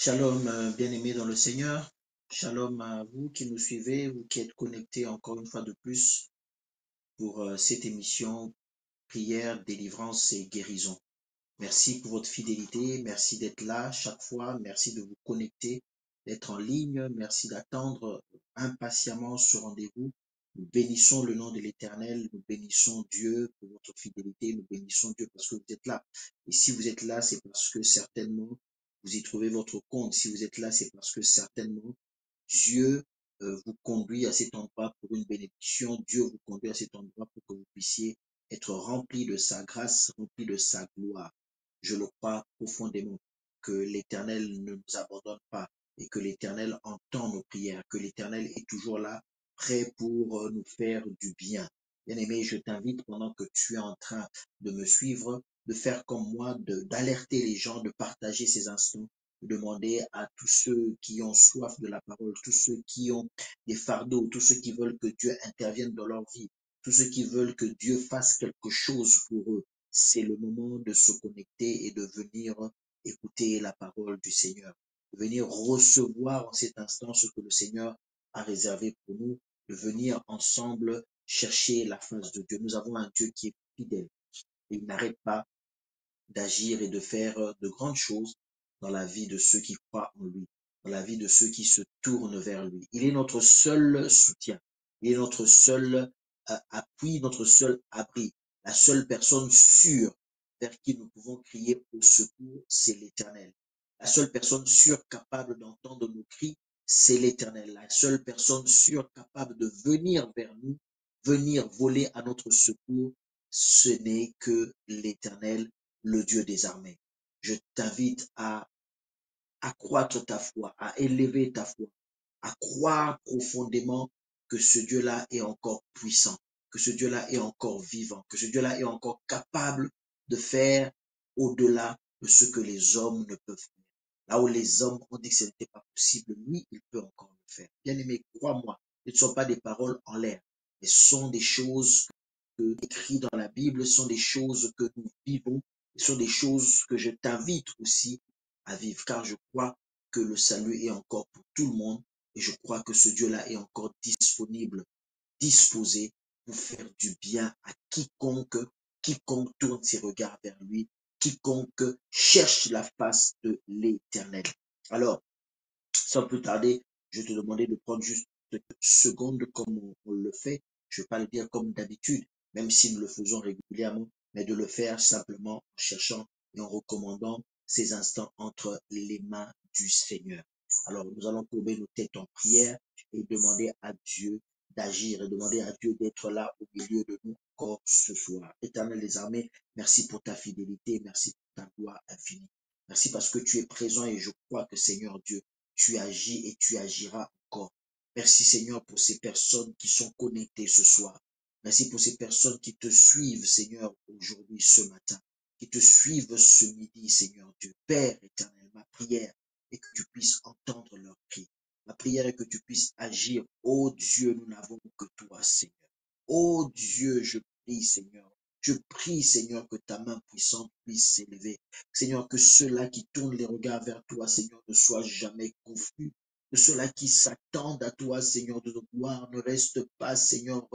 Shalom, bien-aimés dans le Seigneur. Shalom à vous qui nous suivez, vous qui êtes connectés encore une fois de plus pour cette émission prière, délivrance et guérison. Merci pour votre fidélité, merci d'être là chaque fois, merci de vous connecter, d'être en ligne, merci d'attendre impatiemment ce rendez-vous. Nous bénissons le nom de l'Éternel, nous bénissons Dieu pour votre fidélité, nous bénissons Dieu parce que vous êtes là. Et si vous êtes là, c'est parce que certainement vous y trouvez votre compte. Si vous êtes là, c'est parce que certainement Dieu vous conduit à cet endroit pour une bénédiction. Dieu vous conduit à cet endroit pour que vous puissiez être rempli de sa grâce, rempli de sa gloire. Je le crois profondément que l'Éternel ne nous abandonne pas et que l'Éternel entend nos prières, que l'Éternel est toujours là, prêt pour nous faire du bien. Bien-aimé, je t'invite pendant que tu es en train de me suivre, de faire comme moi, d'alerter les gens, de partager ces instants, de demander à tous ceux qui ont soif de la parole, tous ceux qui ont des fardeaux, tous ceux qui veulent que Dieu intervienne dans leur vie, tous ceux qui veulent que Dieu fasse quelque chose pour eux. C'est le moment de se connecter et de venir écouter la parole du Seigneur, de venir recevoir en cet instant ce que le Seigneur a réservé pour nous, de venir ensemble chercher la face de Dieu. Nous avons un Dieu qui est fidèle et il n'arrête pas d'agir et de faire de grandes choses dans la vie de ceux qui croient en lui, dans la vie de ceux qui se tournent vers lui. Il est notre seul soutien, il est notre seul appui, notre seul abri, la seule personne sûre vers qui nous pouvons crier au secours, c'est l'Éternel. La seule personne sûre capable d'entendre nos cris, c'est l'Éternel. La seule personne sûre capable de venir vers nous, venir voler à notre secours, ce n'est que l'Éternel, le Dieu des armées. Je t'invite à accroître ta foi, à élever ta foi, à croire profondément que ce Dieu-là est encore puissant, que ce Dieu-là est encore vivant, que ce Dieu-là est encore capable de faire au-delà de ce que les hommes ne peuvent faire. Là où les hommes ont dit que ce n'était pas possible, lui, il peut encore le faire. Bien-aimé, crois-moi, ce ne sont pas des paroles en l'air, mais ce sont des choses écrites dans la Bible, ce sont des choses que nous vivons, ce sont des choses que je t'invite aussi à vivre, car je crois que le salut est encore pour tout le monde et je crois que ce Dieu-là est encore disponible, disposé pour faire du bien à quiconque tourne ses regards vers lui, quiconque cherche la face de l'Éternel. Alors, sans plus tarder, je vais te demander de prendre juste quelques secondes comme on le fait. Je ne vais pas le dire comme d'habitude, même si nous le faisons régulièrement, mais de le faire simplement en cherchant et en recommandant ces instants entre les mains du Seigneur. Alors, nous allons courber nos têtes en prière et demander à Dieu d'agir et demander à Dieu d'être là au milieu de nous encore ce soir. Éternel des armées, merci pour ta fidélité, merci pour ta gloire infinie. Merci parce que tu es présent et je crois que Seigneur Dieu, tu agis et tu agiras encore. Merci Seigneur pour ces personnes qui sont connectées ce soir. Merci pour ces personnes qui te suivent Seigneur aujourd'hui, ce matin, qui te suivent ce midi Seigneur Dieu. Père éternel, ma prière est que tu puisses entendre leurs cris. Ma prière est que tu puisses agir. Oh Dieu, nous n'avons que toi Seigneur. Oh Dieu, je prie Seigneur. Je prie, Seigneur, que ta main puissante puisse s'élever. Seigneur, que ceux-là qui tournent les regards vers toi, Seigneur, ne soient jamais confus. Que ceux-là qui s'attendent à toi, Seigneur, de nos gloires, ne restent pas, Seigneur,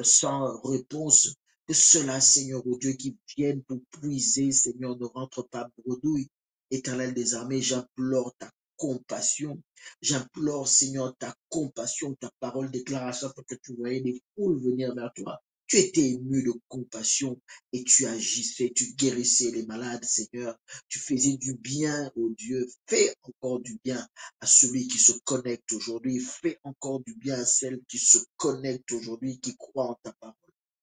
sans réponse. Que ceux-là, Seigneur, oh Dieu, qui viennent pour puiser, Seigneur, ne rentrent pas bredouille. Éternel des armées, j'implore ta compassion. J'implore, Seigneur, ta compassion. Ta parole déclare à chaque fois que tu voyais des foules venir vers toi. Tu étais ému de compassion et tu agissais, tu guérissais les malades, Seigneur. Tu faisais du bien, oh Dieu. Fais encore du bien à celui qui se connecte aujourd'hui. Fais encore du bien à celle qui se connecte aujourd'hui, qui croit en ta parole.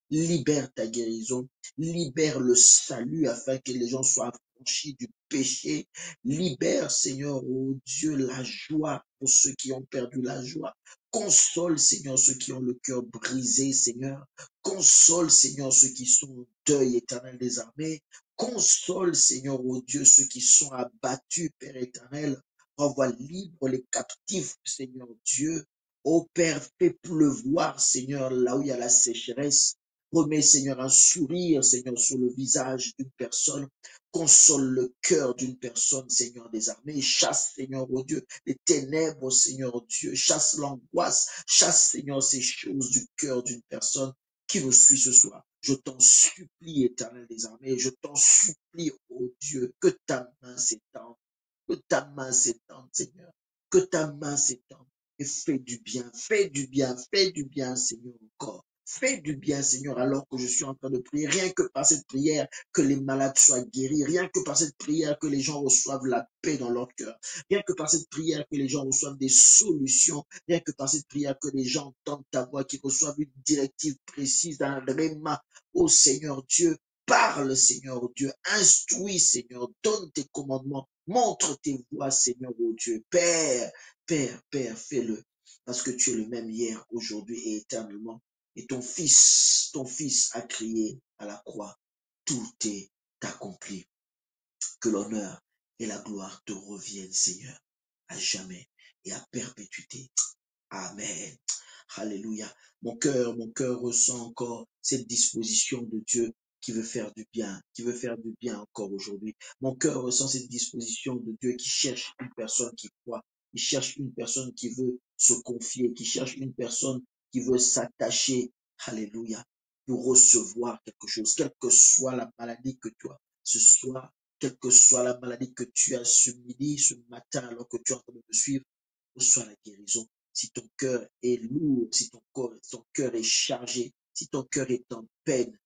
Libère ta guérison, libère le salut afin que les gens soient affranchis du péché. Libère, Seigneur, oh Dieu, la joie pour ceux qui ont perdu la joie. Console, Seigneur, ceux qui ont le cœur brisé, Seigneur. Console, Seigneur, ceux qui sont au deuil éternel des armées. Console, Seigneur, oh Dieu, ceux qui sont abattus, Père éternel. Renvoie libre les captifs, Seigneur Dieu. Ô Père, fais pleuvoir, Seigneur, là où il y a la sécheresse. Remets, Seigneur, un sourire, Seigneur, sur le visage d'une personne. Console le cœur d'une personne, Seigneur des armées. Chasse, Seigneur, oh Dieu, les ténèbres, Seigneur Dieu. Chasse l'angoisse. Chasse, Seigneur, ces choses du cœur d'une personne qui nous suit ce soir. Je t'en supplie, éternel des armées. Je t'en supplie, oh Dieu, que ta main s'étende. Que ta main s'étende, Seigneur. Que ta main s'étende. Et fais du bien, fais du bien, fais du bien, Seigneur, encore. Fais du bien, Seigneur, alors que je suis en train de prier. Rien que par cette prière, que les malades soient guéris. Rien que par cette prière, que les gens reçoivent la paix dans leur cœur. Rien que par cette prière, que les gens reçoivent des solutions. Rien que par cette prière, que les gens entendent ta voix, qu'ils reçoivent une directive précise, un réma. Ô Seigneur Dieu, parle, Seigneur Dieu. Instruis, Seigneur. Donne tes commandements. Montre tes voies, Seigneur, ô Dieu. Père, Père, Père, fais-le. Parce que tu es le même hier, aujourd'hui et éternellement. Et ton fils a crié à la croix. Tout est accompli. Que l'honneur et la gloire te reviennent, Seigneur, à jamais et à perpétuité. Amen. Alléluia. Mon cœur ressent encore cette disposition de Dieu qui veut faire du bien, qui veut faire du bien encore aujourd'hui. Mon cœur ressent cette disposition de Dieu qui cherche une personne qui croit, qui cherche une personne qui veut se confier, qui cherche une personne qui veut s'attacher. Alléluia. Pour recevoir quelque chose, quelle que soit la maladie que tu as ce soir, quelle que soit la maladie que tu as ce midi, ce matin, alors que tu es en train de me suivre, reçois la guérison. Si ton cœur est lourd, si ton cœur est chargé, si ton cœur est en peine,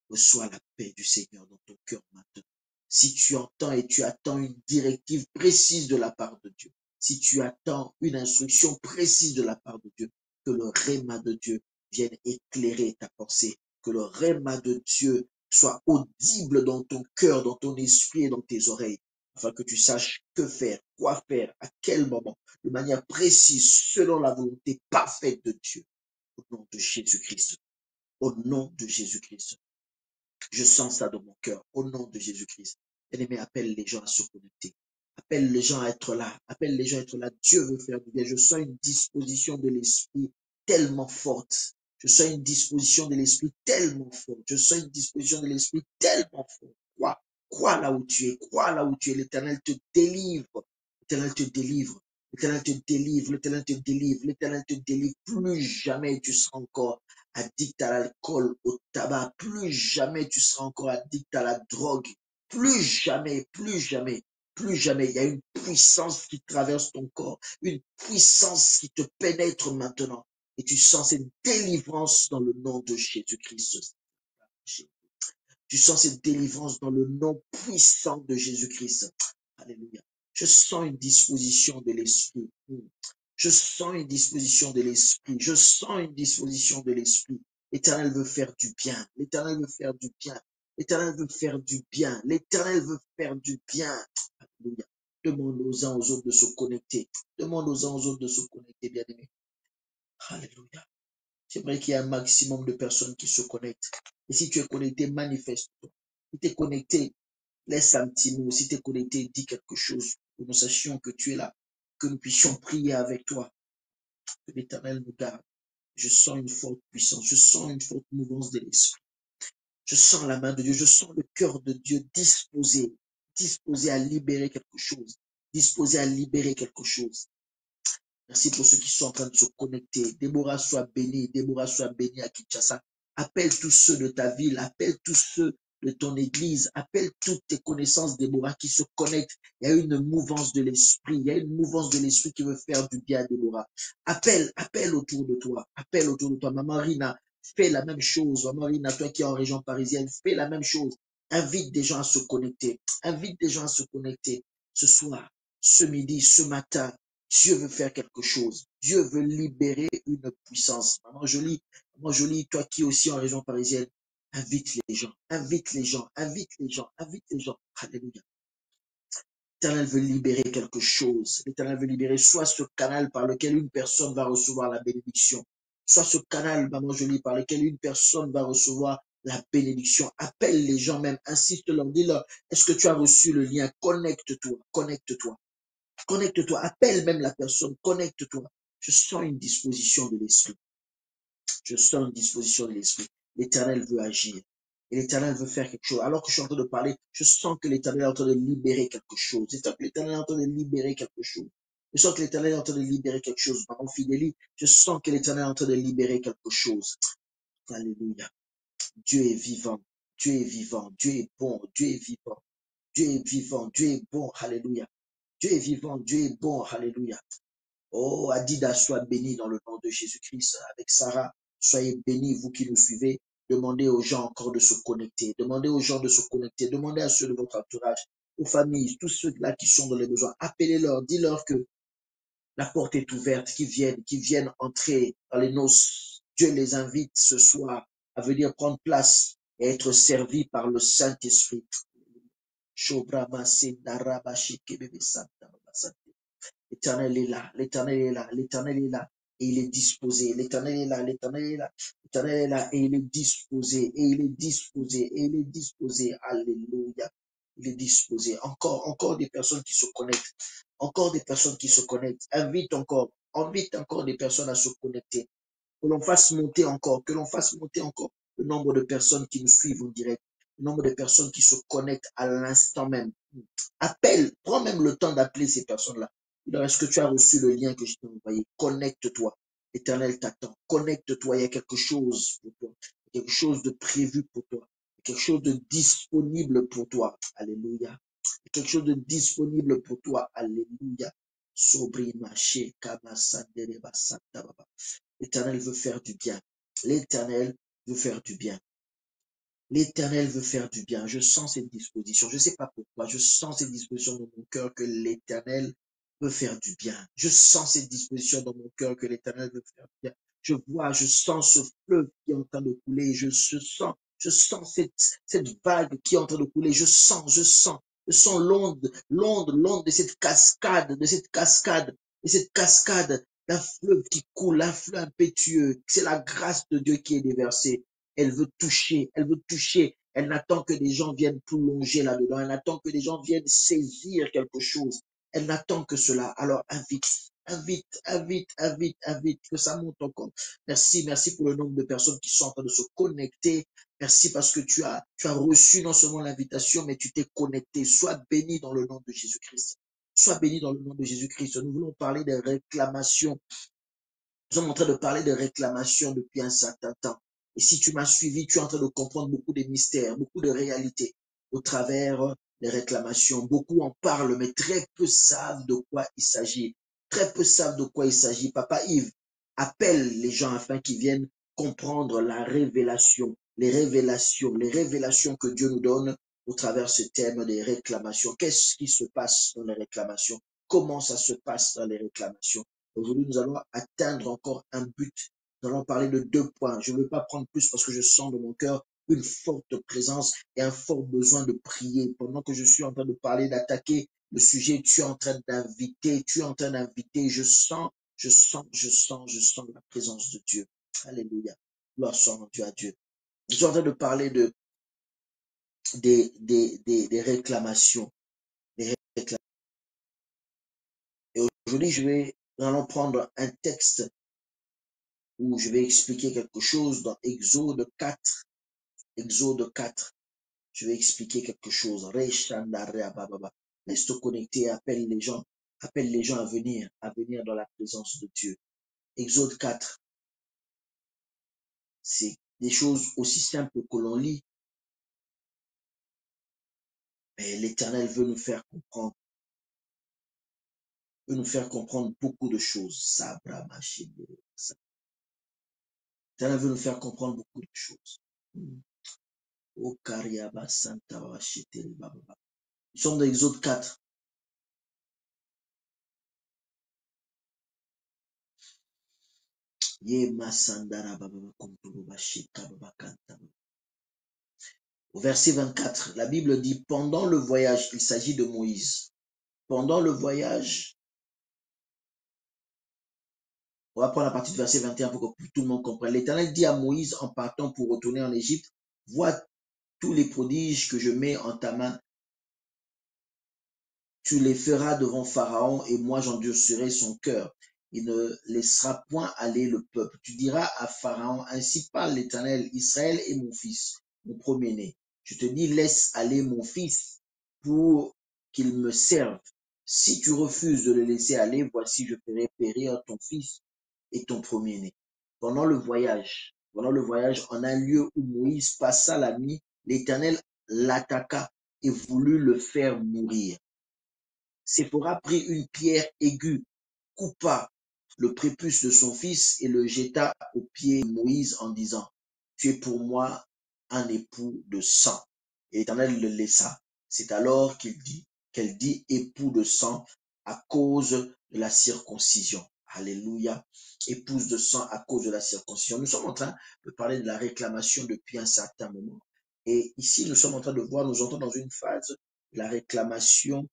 reçois la paix du Seigneur dans ton cœur maintenant. Si tu entends et tu attends une directive précise de la part de Dieu, si tu attends une instruction précise de la part de Dieu, que le réma de Dieu vienne éclairer ta pensée, que le réma de Dieu soit audible dans ton cœur, dans ton esprit et dans tes oreilles, afin que tu saches que faire, quoi faire, à quel moment, de manière précise, selon la volonté parfaite de Dieu, au nom de Jésus-Christ. Au nom de Jésus-Christ. Je sens ça dans mon cœur, au nom de Jésus-Christ. Bien-aimé, appelle les gens à se connecter. Appelle les gens à être là. Appelle les gens à être là. Dieu veut faire du bien. Je sens une disposition de l'esprit tellement forte. Je sens une disposition de l'esprit tellement forte. Je sens une disposition de l'esprit tellement forte. Crois. Crois là où tu es. Crois là où tu es. L'Éternel te délivre. L'Éternel te délivre. L'Éternel te délivre. L'Éternel te délivre. L'Éternel te délivre. Plus jamais tu seras encore addict à l'alcool, au tabac. Plus jamais tu seras encore addict à la drogue. Plus jamais, plus jamais, plus jamais. Il y a une puissance qui traverse ton corps, une puissance qui te pénètre maintenant. Et tu sens cette délivrance dans le nom de Jésus-Christ. Tu sens cette délivrance dans le nom puissant de Jésus-Christ. Alléluia. Je sens une disposition de l'esprit. Je sens une disposition de l'esprit. Je sens une disposition de l'esprit. L'Éternel veut faire du bien. L'Éternel veut faire du bien. L'Éternel veut faire du bien. L'Éternel veut faire du bien. Alléluia. Demande aux uns aux autres de se connecter. Demande aux uns aux autres de se connecter, bien-aimés. Alléluia. J'aimerais qu'il y ait un maximum de personnes qui se connectent. Et si tu es connecté, manifeste-toi. Si tu es connecté, laisse un petit mot. Si tu es connecté, dis quelque chose. Que nous sachions que tu es là. Que nous puissions prier avec toi. Que l'Éternel nous garde. Je sens une forte puissance. Je sens une forte mouvance de l'esprit. Je sens la main de Dieu, je sens le cœur de Dieu disposé à libérer quelque chose, disposé à libérer quelque chose. Merci pour ceux qui sont en train de se connecter. Déborah soit bénie, Déborah soit bénie à Kinshasa. Appelle tous ceux de ta ville, appelle tous ceux de ton église, appelle toutes tes connaissances, Déborah, qui se connectent. Il y a une mouvance de l'esprit, il y a une mouvance de l'esprit qui veut faire du bien à Déborah. Appelle autour de toi, appelle autour de toi. Maman Rina, fais la même chose. Maman Rina, toi qui es en région parisienne, fais la même chose. Invite des gens à se connecter, invite des gens à se connecter ce soir, ce midi, ce matin. Dieu veut faire quelque chose. Dieu veut libérer une puissance. Maman Jolie, toi qui es aussi en région parisienne, invite les gens, invite les gens, invite les gens, invite les gens. Alléluia. L'Éternel veut libérer quelque chose. L'Éternel veut libérer soit ce canal par lequel une personne va recevoir la bénédiction, soit ce canal, Maman Jolie, par lequel une personne va recevoir la bénédiction. Appelle les gens même, insiste-leur, dis-leur, est-ce que tu as reçu le lien? Connecte-toi, connecte-toi. Connecte-toi, appelle même la personne, connecte-toi. Je sens une disposition de l'esprit. Je sens une disposition de l'esprit. L'Éternel veut agir. Et l'Éternel veut faire quelque chose. Alors que je suis en train de parler, je sens que l'Éternel est en train de libérer quelque chose. Je sens que l'Éternel est en train de libérer quelque chose. Je sens que l'Éternel est en train de libérer quelque chose. Maman Fidélie, je sens que l'Éternel est en train de libérer quelque chose. Alléluia. Dieu est vivant. Dieu est vivant. Dieu est bon. Dieu est vivant. Dieu est vivant. Dieu est bon. Alléluia. Dieu est vivant. Dieu est bon. Alléluia. Oh, Adida, sois béni dans le nom de Jésus-Christ. Avec Sarah, soyez bénis, vous qui nous suivez. Demandez aux gens encore de se connecter. Demandez aux gens de se connecter. Demandez à ceux de votre entourage, aux familles, tous ceux-là qui sont dans les besoins. Appelez-leur, dis-leur que la porte est ouverte, qu'ils viennent entrer dans les noces. Dieu les invite ce soir à venir prendre place et être servis par le Saint-Esprit. L'Éternel est là, l'Éternel est là, l'Éternel est là, et il est disposé. L'Éternel est là, l'Éternel est là, l'Éternel est là, et il est disposé, et il est disposé, et il est disposé. Alléluia. Il est disposé. Encore des personnes qui se connectent. Encore des personnes qui se connectent. Invite encore des personnes à se connecter. Que l'on fasse monter encore, que l'on fasse monter encore le nombre de personnes qui nous suivent en direct, le nombre de personnes qui se connectent à l'instant même. Appelle, prends même le temps d'appeler ces personnes-là. Est-ce que tu as reçu le lien que je t'ai envoyé? Connecte-toi. L'Éternel t'attend. Connecte-toi. Il y a quelque chose pour toi. Il y a quelque chose de prévu pour toi. Il y a quelque chose de disponible pour toi. Alléluia. Il y a quelque chose de disponible pour toi. Alléluia. L'Éternel veut faire du bien. L'Éternel veut faire du bien. L'Éternel veut faire du bien. Je sens cette disposition. Je ne sais pas pourquoi. Je sens cette disposition dans mon cœur que l'Éternel veut faire du bien. Je sens cette disposition dans mon cœur que l'Éternel veut faire du bien. Je sens ce fleuve qui est en train de couler. Je sens cette vague qui est en train de couler. Je sens l'onde de cette cascade, d'un fleuve qui coule, un fleuve impétueux. C'est la grâce de Dieu qui est déversée. Elle veut toucher, elle veut toucher. Elle n'attend que des gens viennent plonger là-dedans. Elle n'attend que des gens viennent saisir quelque chose. Elle n'attend que cela. Alors invite, que ça monte encore. Merci pour le nombre de personnes qui sont en train de se connecter. Merci parce que tu as reçu non seulement l'invitation, mais tu t'es connecté. Sois béni dans le nom de Jésus-Christ. Sois béni dans le nom de Jésus-Christ. Nous voulons parler des réclamations. Nous sommes en train de parler de réclamation depuis un certain temps. Et si tu m'as suivi, tu es en train de comprendre beaucoup de mystères, beaucoup de réalités au travers des réclamations. Beaucoup en parlent, mais très peu savent de quoi il s'agit. Très peu savent de quoi il s'agit. Papa Yves appelle les gens afin qu'ils viennent comprendre la révélation, les révélations que Dieu nous donne au travers ce thème des réclamations. Qu'est-ce qui se passe dans les réclamations? Comment ça se passe dans les réclamations? Aujourd'hui, nous allons atteindre encore un but. Nous allons parler de 2 points. Je ne veux pas prendre plus parce que je sens de mon cœur une forte présence et un fort besoin de prier. Pendant que je suis en train de parler, d'attaquer le sujet, tu es en train d'inviter, je sens la présence de Dieu. Alléluia. Gloire soit rendue à Dieu. Je suis en train de parler des réclamations. Des réclamations. Et aujourd'hui, nous allons prendre un texte où je vais expliquer quelque chose dans Exode 4, Exode 4. Je vais expliquer quelque chose. Laisse te connecter, appelle les gens à venir dans la présence de Dieu. Exode 4. C'est des choses aussi simples que l'on lit. Mais l'Éternel veut nous faire comprendre. Veut nous faire comprendre beaucoup de choses. L'Éternel veut nous faire comprendre beaucoup de choses. Nous sommes dans Exode 4. Au verset 24, la Bible dit, pendant le voyage, il s'agit de Moïse. Pendant le voyage, on va prendre la partie du verset 21 pour que tout le monde comprenne. L'Éternel dit à Moïse en partant pour retourner en Égypte, vois tous les prodiges que je mets en ta main. Tu les feras devant Pharaon et moi j'endurcirai son cœur. Il ne laissera point aller le peuple. Tu diras à Pharaon, ainsi parle l'Éternel, Israël est mon fils, mon premier-né. Je te dis, laisse aller mon fils pour qu'il me serve. Si tu refuses de le laisser aller, voici, je ferai périr ton fils et ton premier-né. Pendant le voyage, en un lieu où Moïse passa la nuit, l'Éternel l'attaqua et voulut le faire mourir. Séphora prit une pierre aiguë, coupa le prépuce de son fils et le jeta aux pieds de Moïse en disant, tu es pour moi un époux de sang. Et l'Éternel le laissa. C'est alors qu'elle dit époux de sang à cause de la circoncision. Alléluia. Épouse de sang à cause de la circoncision. Nous sommes en train de parler de la réclamation depuis un certain moment. Et ici, nous sommes en train de voir, nous entrons dans une phase de la réclamation,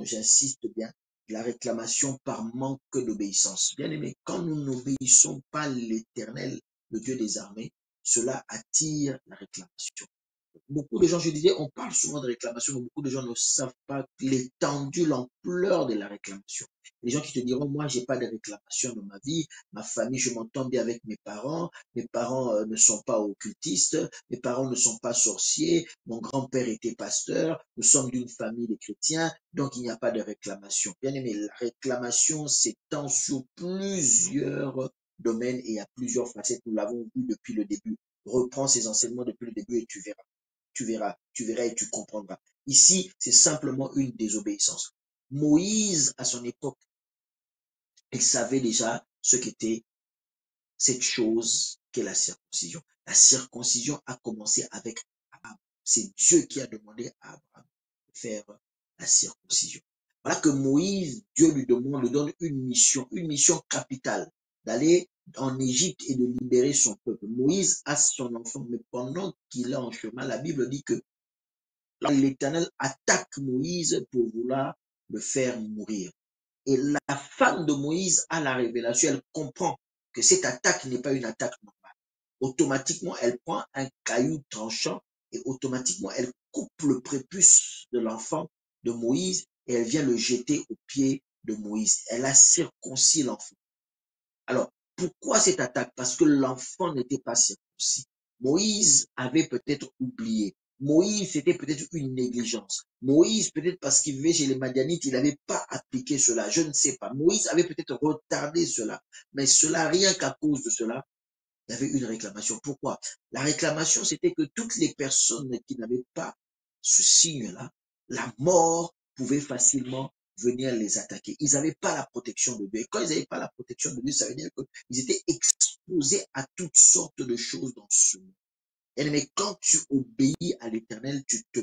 j'insiste bien, la réclamation par manque d'obéissance. Bien aimé, quand nous n'obéissons pas l'Éternel, le Dieu des armées, cela attire la réclamation. Beaucoup de gens, je disais, on parle souvent de réclamation, mais beaucoup de gens ne savent pas l'étendue, l'ampleur de la réclamation. Les gens qui te diront, moi, j'ai pas de réclamation dans ma vie, ma famille, je m'entends bien avec mes parents ne sont pas occultistes, mes parents ne sont pas sorciers, mon grand-père était pasteur, nous sommes d'une famille de chrétiens, donc il n'y a pas de réclamation. Bien aimé, la réclamation s'étend sur plusieurs domaines et il y a plusieurs facettes, nous l'avons vu depuis le début. Reprends ces enseignements depuis le début et tu verras. Tu verras et tu comprendras. Ici, c'est simplement une désobéissance. Moïse, à son époque, il savait déjà ce qu'était cette chose qu'est la circoncision. La circoncision a commencé avec Abraham. C'est Dieu qui a demandé à Abraham de faire la circoncision. Voilà que Moïse, Dieu lui donne une mission capitale, d'aller en Égypte et de libérer son peuple. Moïse a son enfant, mais pendant qu'il est en chemin, la Bible dit que l'Éternel attaque Moïse pour vouloir le faire mourir. Et la femme de Moïse a la révélation, elle comprend que cette attaque n'est pas une attaque normale. Automatiquement, elle prend un caillou tranchant et automatiquement, elle coupe le prépuce de l'enfant de Moïse et elle vient le jeter aux pieds de Moïse. Elle a circoncis l'enfant. Alors, pourquoi cette attaque? Parce que l'enfant n'était pas circoncis. Moïse avait peut-être oublié. Moïse, c'était peut-être une négligence. Moïse, peut-être parce qu'il vivait chez les Madianites, il n'avait pas appliqué cela. Je ne sais pas. Moïse avait peut-être retardé cela. Mais cela, rien qu'à cause de cela, il y avait une réclamation. Pourquoi? La réclamation, c'était que toutes les personnes qui n'avaient pas ce signe-là, la mort pouvait facilement venir les attaquer. Ils n'avaient pas la protection de Dieu. Et quand ils n'avaient pas la protection de Dieu, ça veut dire qu'ils étaient exposés à toutes sortes de choses dans ce monde. Mais quand tu obéis à l'Éternel, tu te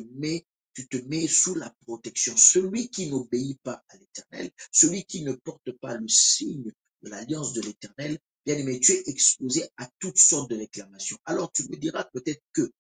mets sous la protection. Celui qui n'obéit pas à l'Éternel, celui qui ne porte pas le signe de l'alliance de l'Éternel, bien aimé, tu es exposé à toutes sortes de réclamations. Alors tu me diras peut-être que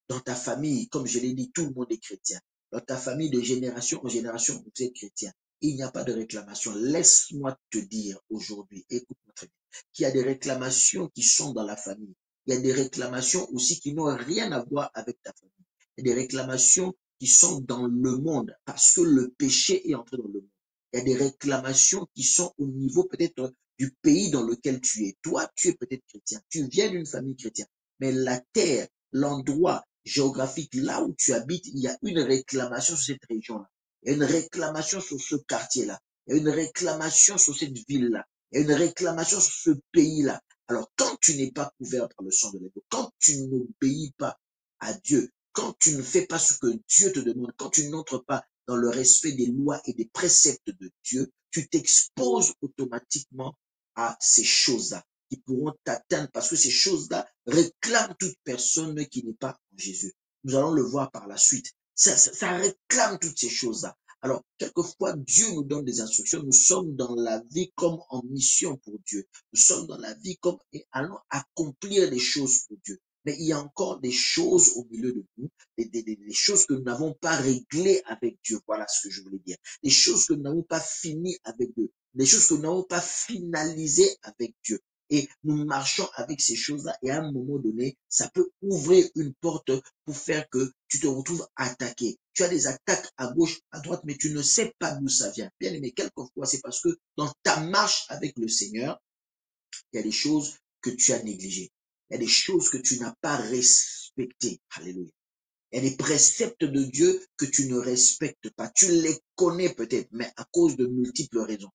dans ta famille, comme je l'ai dit, tout le monde est chrétien. Dans ta famille, de génération en génération, vous êtes chrétien. Il n'y a pas de réclamation. Laisse-moi te dire aujourd'hui, écoute-moi très bien, qu'il y a des réclamations qui sont dans la famille. Il y a des réclamations aussi qui n'ont rien à voir avec ta famille. Il y a des réclamations qui sont dans le monde parce que le péché est entré dans le monde. Il y a des réclamations qui sont au niveau peut-être du pays dans lequel tu es. Toi, tu es peut-être chrétien. Tu viens d'une famille chrétienne. Mais la terre l'endroit géographique, là où tu habites, il y a une réclamation sur cette région-là. Il y a une réclamation sur ce quartier-là. Il y a une réclamation sur cette ville-là. Il y a une réclamation sur ce pays-là. Alors, quand tu n'es pas couvert par le sang de l'agneau, quand tu n'obéis pas à Dieu, quand tu ne fais pas ce que Dieu te demande, quand tu n'entres pas dans le respect des lois et des préceptes de Dieu, tu t'exposes automatiquement à ces choses-là qui pourront t'atteindre parce que ces choses-là réclament toute personne qui n'est pas en Jésus. Nous allons le voir par la suite. Ça réclame toutes ces choses-là. Alors, quelquefois, Dieu nous donne des instructions. Nous sommes dans la vie comme en mission pour Dieu. Nous sommes dans la vie comme et allons accomplir des choses pour Dieu. Mais il y a encore des choses au milieu de nous, des choses que nous n'avons pas réglées avec Dieu. Voilà ce que je voulais dire. Des choses que nous n'avons pas finies avec Dieu. Des choses que nous n'avons pas finalisées avec Dieu. Et nous marchons avec ces choses-là et à un moment donné, ça peut ouvrir une porte pour faire que tu te retrouves attaqué. Tu as des attaques à gauche, à droite, mais tu ne sais pas d'où ça vient. Bien aimé, quelquefois, c'est parce que dans ta marche avec le Seigneur, il y a des choses que tu as négligées. Il y a des choses que tu n'as pas respectées. Alléluia. Il y a des préceptes de Dieu que tu ne respectes pas. Tu les connais peut-être, mais à cause de multiples raisons.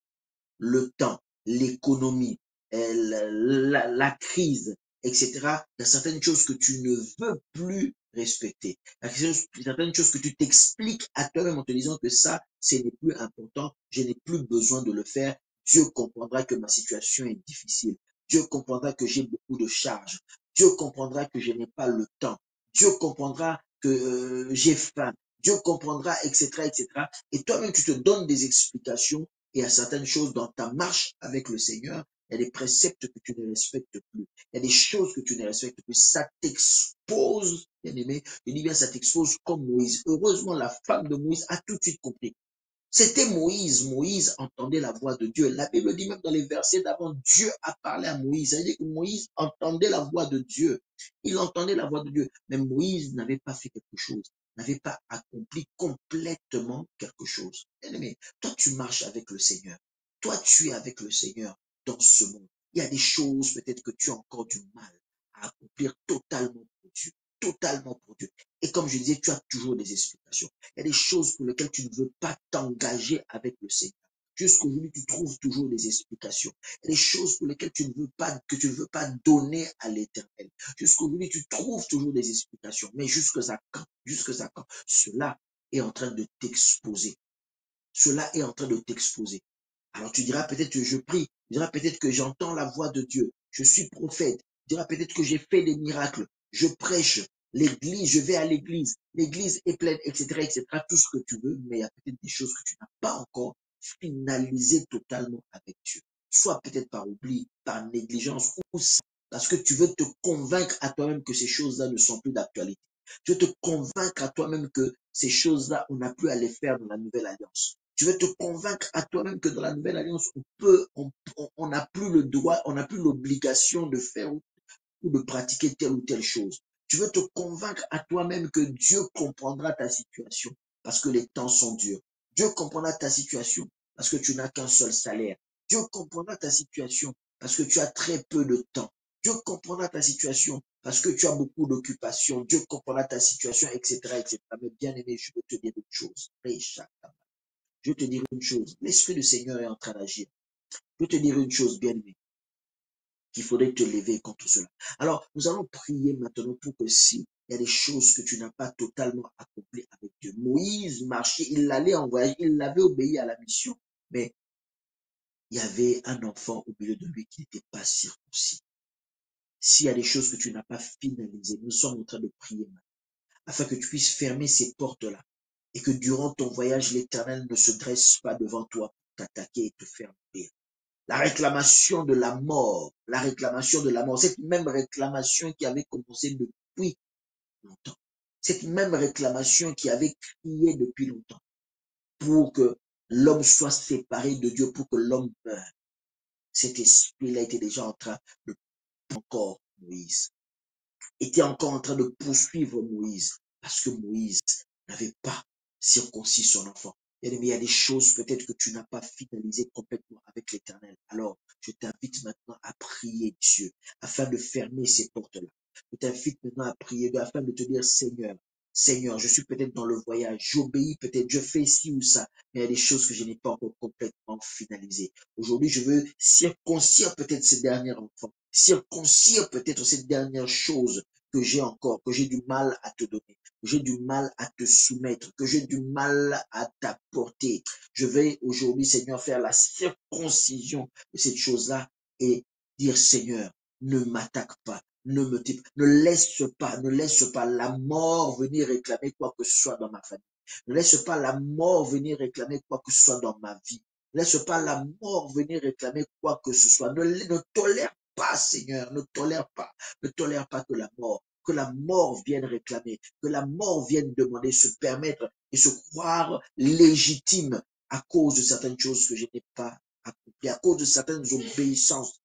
Le temps, l'économie, la crise, etc. Il y a certaines choses que tu ne veux plus respecter. Il y a certaines choses que tu t'expliques à toi-même en te disant que ça, ce n'est plus important, je n'ai plus besoin de le faire. Dieu comprendra que ma situation est difficile. Dieu comprendra que j'ai beaucoup de charges. Dieu comprendra que je n'ai pas le temps. Dieu comprendra que j'ai faim. Dieu comprendra, etc., etc. Et toi-même, tu te donnes des explications et à certaines choses dans ta marche avec le Seigneur, il y a des préceptes que tu ne respectes plus. Il y a des choses que tu ne respectes plus. Ça t'expose, bien aimé. Je dis bien, ça t'expose comme Moïse. Heureusement, la femme de Moïse a tout de suite compris. C'était Moïse. Moïse entendait la voix de Dieu. La Bible dit même dans les versets d'avant, Dieu a parlé à Moïse. Ça veut dire que Moïse entendait la voix de Dieu. Il entendait la voix de Dieu. Mais Moïse n'avait pas fait quelque chose, n'avait pas accompli complètement quelque chose. Bien-aimé, toi tu marches avec le Seigneur. Toi tu es avec le Seigneur dans ce monde. Il y a des choses peut-être que tu as encore du mal à accomplir totalement pour Dieu. Totalement pour Dieu. Et comme je disais, tu as toujours des explications. Il y a des choses pour lesquelles tu ne veux pas t'engager avec le Seigneur. Jusqu'aujourd'hui, tu trouves toujours des explications. Il y a des choses pour lesquelles tu ne veux pas, que tu ne veux pas donner à l'Éternel. Jusqu'aujourd'hui, tu trouves toujours des explications. Mais jusqu'à quand? Jusqu'à quand? Cela est en train de t'exposer. Cela est en train de t'exposer. Alors tu diras peut-être que je prie, tu diras peut-être que j'entends la voix de Dieu, je suis prophète, tu diras peut-être que j'ai fait des miracles, je prêche, l'église, je vais à l'église est pleine, etc., etc., tout ce que tu veux, mais il y a peut-être des choses que tu n'as pas encore finalisées totalement avec Dieu. Soit peut-être par oubli, par négligence, ou parce que tu veux te convaincre à toi-même que ces choses-là ne sont plus d'actualité. Tu veux te convaincre à toi-même que ces choses-là, on n'a plus à les faire dans la nouvelle alliance. Tu veux te convaincre à toi-même que dans la nouvelle alliance, on n'a plus le droit, on n'a plus l'obligation de faire ou de pratiquer telle ou telle chose. Tu veux te convaincre à toi-même que Dieu comprendra ta situation parce que les temps sont durs. Dieu comprendra ta situation parce que tu n'as qu'un seul salaire. Dieu comprendra ta situation parce que tu as très peu de temps. Dieu comprendra ta situation parce que tu as beaucoup d'occupations. Dieu comprendra ta situation, etc., etc. Mais bien aimé, je veux te dire une chose. Je veux te dire une chose. L'Esprit du Seigneur est en train d'agir. Je veux te dire une chose, bien aimé, qu'il faudrait te lever contre cela. Alors, nous allons prier maintenant pour que si il y a des choses que tu n'as pas totalement accomplies avec Dieu. Moïse marchait, il allait en voyage, il avait obéi à la mission, mais il y avait un enfant au milieu de lui qui n'était pas circoncis. S'il y a des choses que tu n'as pas finalisées, nous sommes en train de prier maintenant, afin que tu puisses fermer ces portes-là et que durant ton voyage, l'Éternel ne se dresse pas devant toi pour t'attaquer et te faire mourir. La réclamation de la mort, cette même réclamation qui avait commencé depuis longtemps, cette même réclamation qui avait crié depuis longtemps pour que l'homme soit séparé de Dieu, pour que l'homme meure. Cet esprit-là était déjà en train de encore Moïse, était encore en train de poursuivre Moïse, parce que Moïse n'avait pas circoncis son enfant. Il y a des choses peut-être que tu n'as pas finalisées complètement avec l'Éternel. Alors, je t'invite maintenant à prier Dieu afin de fermer ces portes-là. Je t'invite maintenant à prier afin de te dire, Seigneur, je suis peut-être dans le voyage, j'obéis peut-être, je fais ci ou ça, mais il y a des choses que je n'ai pas encore complètement finalisées. Aujourd'hui, je veux circoncire peut-être ces derniers enfants, circoncire peut-être ces dernières choses que j'ai encore, que j'ai du mal à te donner, que j'ai du mal à te soumettre, que j'ai du mal à t'apporter. Je vais aujourd'hui, Seigneur, faire la circoncision de cette chose-là et dire, Seigneur, ne m'attaque pas, ne laisse pas la mort venir réclamer quoi que ce soit dans ma famille. Ne laisse pas la mort venir réclamer quoi que ce soit dans ma vie. Ne laisse pas la mort venir réclamer quoi que ce soit. Ne tolère pas, Seigneur, ne tolère pas que la mort vienne réclamer, que la mort vienne demander, se permettre et se croire légitime à cause de certaines choses que je n'ai pas accomplies, à cause de certaines obéissances,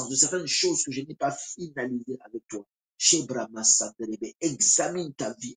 de certaines choses que je n'ai pas finalisées avec toi. Examine ta vie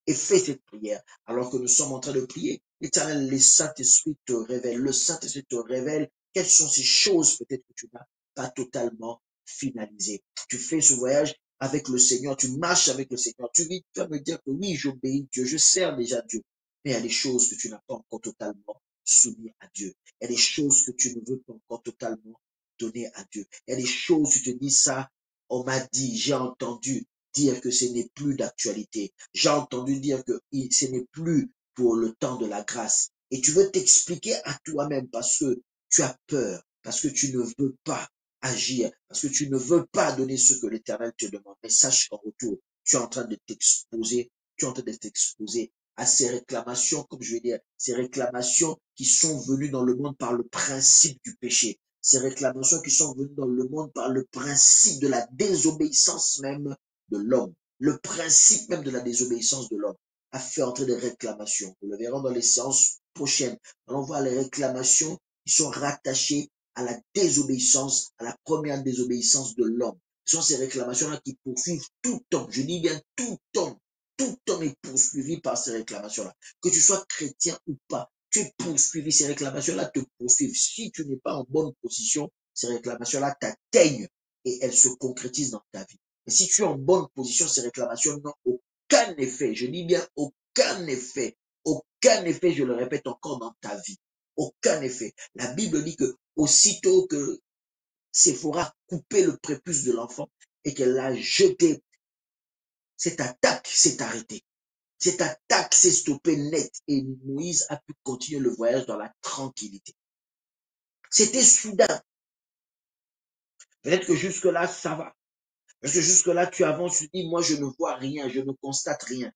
et fais cette prière. Alors que nous sommes en train de prier, l'Éternel, le Saint-Esprit te révèle, le Saint-Esprit te révèle quelles sont ces choses peut-être que tu n'as pas totalement finalisées. Tu fais ce voyage avec le Seigneur, tu marches avec le Seigneur, tu vas me dire que oui, j'obéis Dieu, je sers déjà Dieu, mais il y a des choses que tu n'as pas encore totalement soumis à Dieu. Il y a des choses que tu ne veux pas encore totalement donner à Dieu. Il y a des choses, tu te dis ça, on m'a dit, j'ai entendu dire que ce n'est plus d'actualité. J'ai entendu dire que ce n'est plus pour le temps de la grâce. Et tu veux t'expliquer à toi-même parce que tu as peur, parce que tu ne veux pas agir, parce que tu ne veux pas donner ce que l'Éternel te demande. Mais sache qu'en retour, tu es en train de t'exposer, tu es en train de t'exposer à ces réclamations, comme je vais dire, ces réclamations qui sont venues dans le monde par le principe du péché, ces réclamations qui sont venues dans le monde par le principe de la désobéissance même de l'homme. Le principe même de la désobéissance de l'homme a fait entrer des réclamations. Nous le verrons dans les séances prochaines. Allons voir les réclamations qui sont rattachées à la désobéissance, à la première désobéissance de l'homme. Ce sont ces réclamations-là qui poursuivent tout temps. Je dis bien tout temps. Tout temps est poursuivi par ces réclamations-là. Que tu sois chrétien ou pas, tu es poursuivi. Ces réclamations-là te poursuivent. Si tu n'es pas en bonne position, ces réclamations-là t'atteignent et elles se concrétisent dans ta vie. Mais si tu es en bonne position, ces réclamations n'ont aucun effet. Je dis bien aucun effet. Aucun effet, je le répète encore, dans ta vie. Aucun effet. La Bible dit que aussitôt que Séphora coupait le prépuce de l'enfant et qu'elle l'a jeté, cette attaque s'est arrêtée. Cette attaque s'est stoppée net et Moïse a pu continuer le voyage dans la tranquillité. C'était soudain. Peut-être que jusque-là, ça va. Parce que jusque-là, tu avances, tu dis, moi, je ne vois rien, je ne constate rien.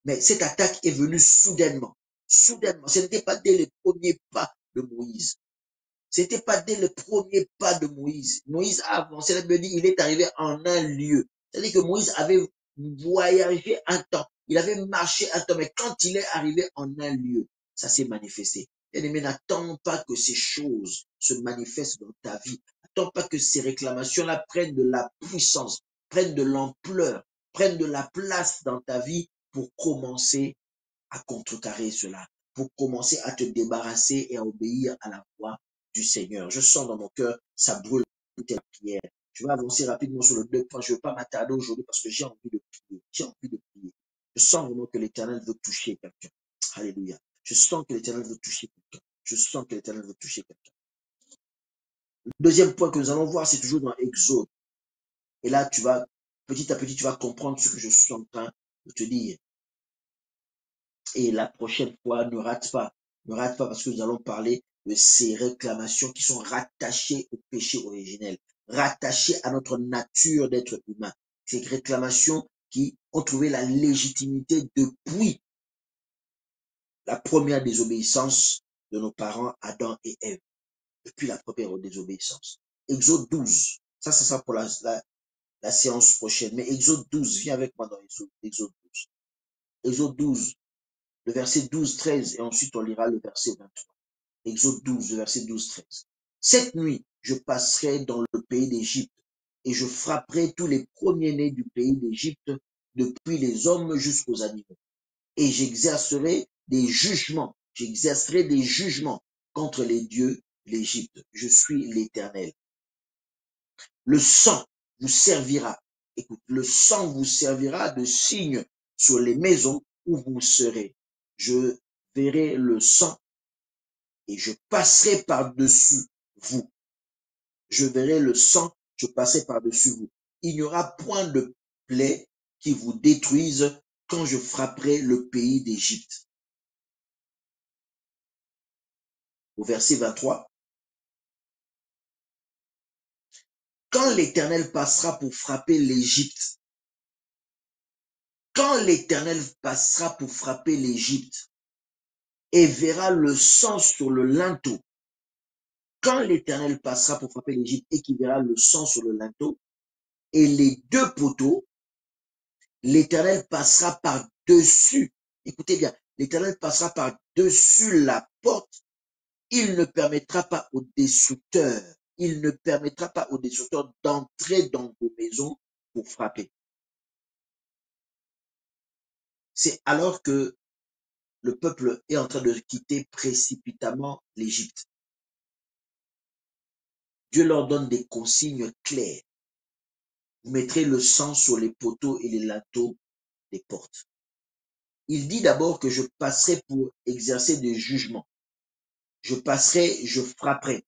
Mais cette attaque est venue soudainement. Soudainement. Ce n'était pas dès les premiers pas de Moïse. C'était pas dès le premier pas de Moïse. Moïse a avancé, la Bible dit, il est arrivé en un lieu. C'est-à-dire que Moïse avait voyagé un temps. Il avait marché un temps, mais quand il est arrivé en un lieu, ça s'est manifesté. Bien-aimé, n'attends pas que ces choses se manifestent dans ta vie. N'attends pas que ces réclamations-là prennent de la puissance, prennent de l'ampleur, prennent de la place dans ta vie pour commencer à contrecarrer cela, pour commencer à te débarrasser et à obéir à la voix du Seigneur. Je sens dans mon cœur, ça brûle la prière. Je vais avancer rapidement sur le 2 points. Je ne veux pas m'attarder aujourd'hui parce que j'ai envie de prier. J'ai envie de prier. Je sens vraiment que l'Éternel veut toucher quelqu'un. Alléluia. Je sens que l'Éternel veut toucher quelqu'un. Je sens que l'Éternel veut toucher quelqu'un. Le deuxième point que nous allons voir, c'est toujours dans Exode. Et là, tu vas, petit à petit, tu vas comprendre ce que je suis en train de te dire. Et la prochaine fois, ne rate pas parce que nous allons parler de ces réclamations qui sont rattachées au péché originel, rattachées à notre nature d'être humain. Ces réclamations qui ont trouvé la légitimité depuis la première désobéissance de nos parents Adam et Ève, depuis la première désobéissance. Exode 12, ça c'est ça pour la séance prochaine, mais Exode 12, viens avec moi dans Exode 12. Exode 12, le verset 12, 13, et ensuite on lira le verset 23. Exode 12, le verset 12, 13. Cette nuit, je passerai dans le pays d'Égypte, et je frapperai tous les premiers-nés du pays d'Égypte, depuis les hommes jusqu'aux animaux. Et j'exercerai des jugements contre les dieux de l'Égypte. Je suis l'Éternel. Le sang vous servira. Écoute, le sang vous servira de signe sur les maisons où vous serez. Je verrai le sang et je passerai par-dessus vous. Je verrai le sang, je passerai par-dessus vous. Il n'y aura point de plaie qui vous détruise quand je frapperai le pays d'Égypte. Au verset 23. Quand l'Éternel passera pour frapper l'Égypte, quand l'Éternel passera pour frapper l'Égypte et verra le sang sur le linteau, quand l'Éternel passera pour frapper l'Égypte et qu'il verra le sang sur le linteau et les deux poteaux, l'Éternel passera par-dessus. Écoutez bien, l'Éternel passera par-dessus la porte. Il ne permettra pas aux destructeurs, il ne permettra pas aux destructeurs d'entrer dans vos maisons pour frapper. C'est alors que le peuple est en train de quitter précipitamment l'Égypte. Dieu leur donne des consignes claires. Vous mettrez le sang sur les poteaux et les linteaux des portes. Il dit d'abord que je passerai pour exercer des jugements. Je passerai, je frapperai.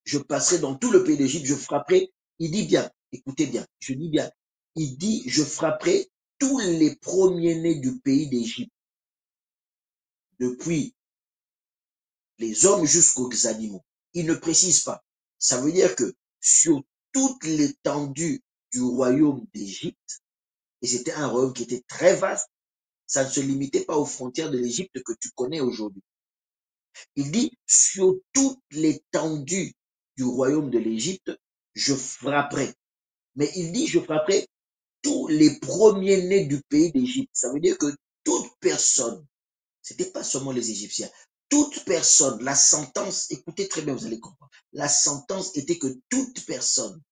Je passerai dans tout le pays d'Égypte, je frapperai. Il dit bien, écoutez bien, je dis bien, il dit je frapperai tous les premiers-nés du pays d'Égypte, depuis les hommes jusqu'aux animaux. Il ne précise pas. Ça veut dire que sur toute l'étendue du royaume d'Égypte, et c'était un royaume qui était très vaste, ça ne se limitait pas aux frontières de l'Égypte que tu connais aujourd'hui. Il dit, sur toute l'étendue du royaume de l'Égypte, je frapperai. Mais il dit, je frapperai tous les premiers-nés du pays d'Égypte. Ça veut dire que toute personne, c'était pas seulement les Égyptiens, toute personne, la sentence, écoutez très bien, vous allez comprendre, la sentence était que toute personne,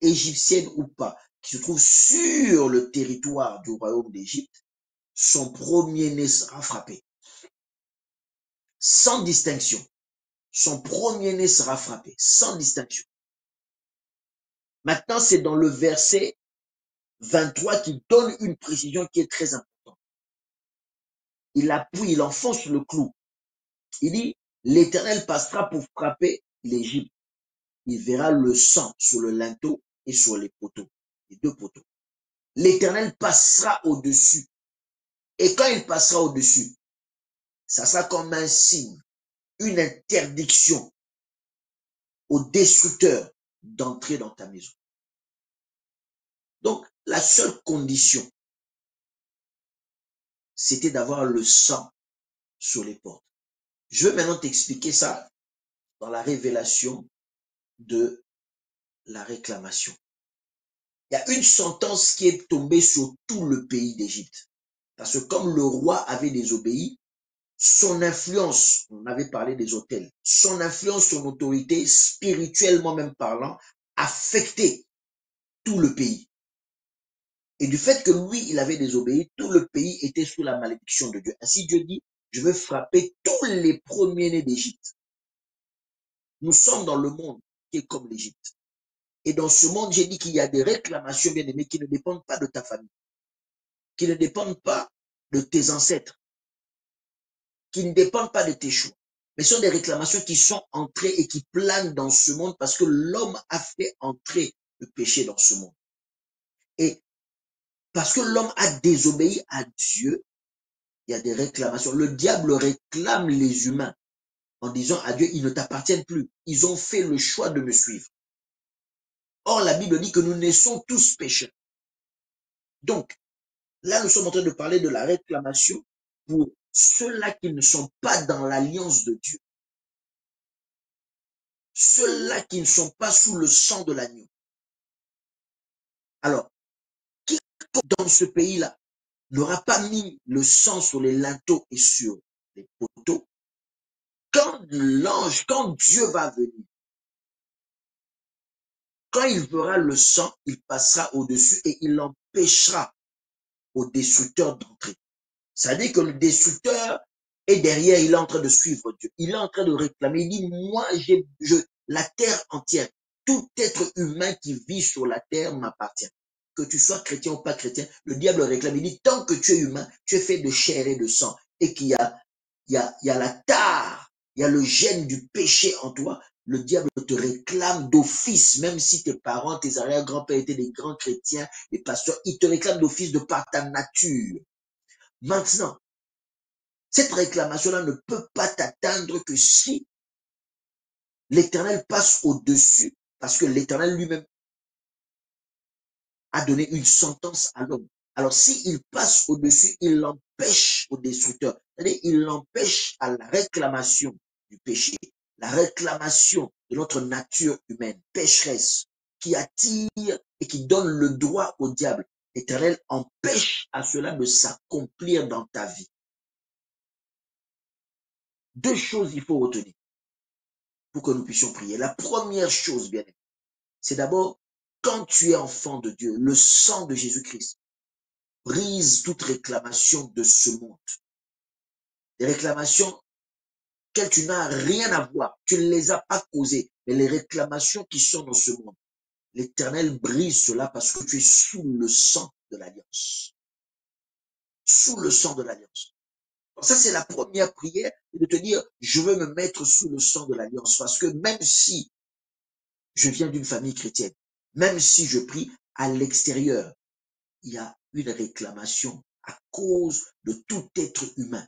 égyptienne ou pas, qui se trouve sur le territoire du royaume d'Égypte, son premier-né sera frappé. Sans distinction. Son premier-né sera frappé, sans distinction. Maintenant, c'est dans le verset 23 qu'il donne une précision qui est très importante. Il appuie, il enfonce le clou. Il dit, l'Éternel passera pour frapper l'Égypte. Il verra le sang sur le linteau et sur les poteaux, les deux poteaux. L'Éternel passera au-dessus. Et quand il passera au-dessus, ça sera comme un signe, une interdiction aux destructeurs d'entrer dans ta maison. Donc, la seule condition, c'était d'avoir le sang sur les portes. Je vais maintenant t'expliquer ça dans la révélation de la réclamation. Il y a une sentence qui est tombée sur tout le pays d'Égypte. Parce que comme le roi avait désobéi, son influence, on avait parlé des autels, son influence, son autorité, spirituellement même parlant, affectait tout le pays. Et du fait que lui, il avait désobéi, tout le pays était sous la malédiction de Dieu. Ainsi Dieu dit, je veux frapper tous les premiers-nés d'Égypte. Nous sommes dans le monde qui est comme l'Égypte. Et dans ce monde, j'ai dit qu'il y a des réclamations, bien aimées, qui ne dépendent pas de ta famille, qui ne dépendent pas de tes ancêtres, qui ne dépendent pas de tes choix, mais ce sont des réclamations qui sont entrées et qui planent dans ce monde parce que l'homme a fait entrer le péché dans ce monde. Et parce que l'homme a désobéi à Dieu, il y a des réclamations. Le diable réclame les humains en disant à Dieu, ils ne t'appartiennent plus. Ils ont fait le choix de me suivre. Or, la Bible dit que nous naissons tous pécheurs. Donc, là, nous sommes en train de parler de la réclamation pour ceux-là qui ne sont pas dans l'alliance de Dieu. Ceux-là qui ne sont pas sous le sang de l'agneau. Alors, qui dans ce pays-là n'aura pas mis le sang sur les linteaux et sur les poteaux, quand l'ange, quand Dieu va venir, quand il verra le sang, il passera au-dessus et il empêchera au destructeur d'entrer. Ça veut dire que le destructeur est derrière, il est en train de suivre Dieu. Il est en train de réclamer. Il dit, moi, la terre entière, Tout être humain qui vit sur la terre m'appartient. Que tu sois chrétien ou pas chrétien, le diable réclame. Il dit, tant que tu es humain, tu es fait de chair et de sang, et qu'il y a, il y a la tare, il y a le gène du péché en toi, le diable te réclame d'office, même si tes parents, tes arrière-grands-pères étaient des grands chrétiens, des pasteurs, ils te réclament d'office de par ta nature. Maintenant, cette réclamation-là ne peut pas t'atteindre que si l'Éternel passe au-dessus, parce que l'Éternel lui-même a donné une sentence à l'homme. Alors, s'il passe au-dessus, il l'empêche au destructeur. C'est-à-dire, il l'empêche à la réclamation du péché, la réclamation de notre nature humaine, pécheresse, qui attire et qui donne le droit au diable. L'Éternel empêche à cela de s'accomplir dans ta vie. Deux choses il faut retenir pour que nous puissions prier. La première chose, bien aimé, c'est d'abord, quand tu es enfant de Dieu, le sang de Jésus-Christ brise toute réclamation de ce monde. Les réclamations qu'elles tu n'as rien à voir, tu ne les as pas causées, mais les réclamations qui sont dans ce monde, l'Éternel brise cela parce que tu es sous le sang de l'alliance. Sous le sang de l'alliance. Ça, c'est la première prière, de te dire, je veux me mettre sous le sang de l'alliance, parce que même si je viens d'une famille chrétienne, même si je prie à l'extérieur, il y a une réclamation à cause de tout être humain.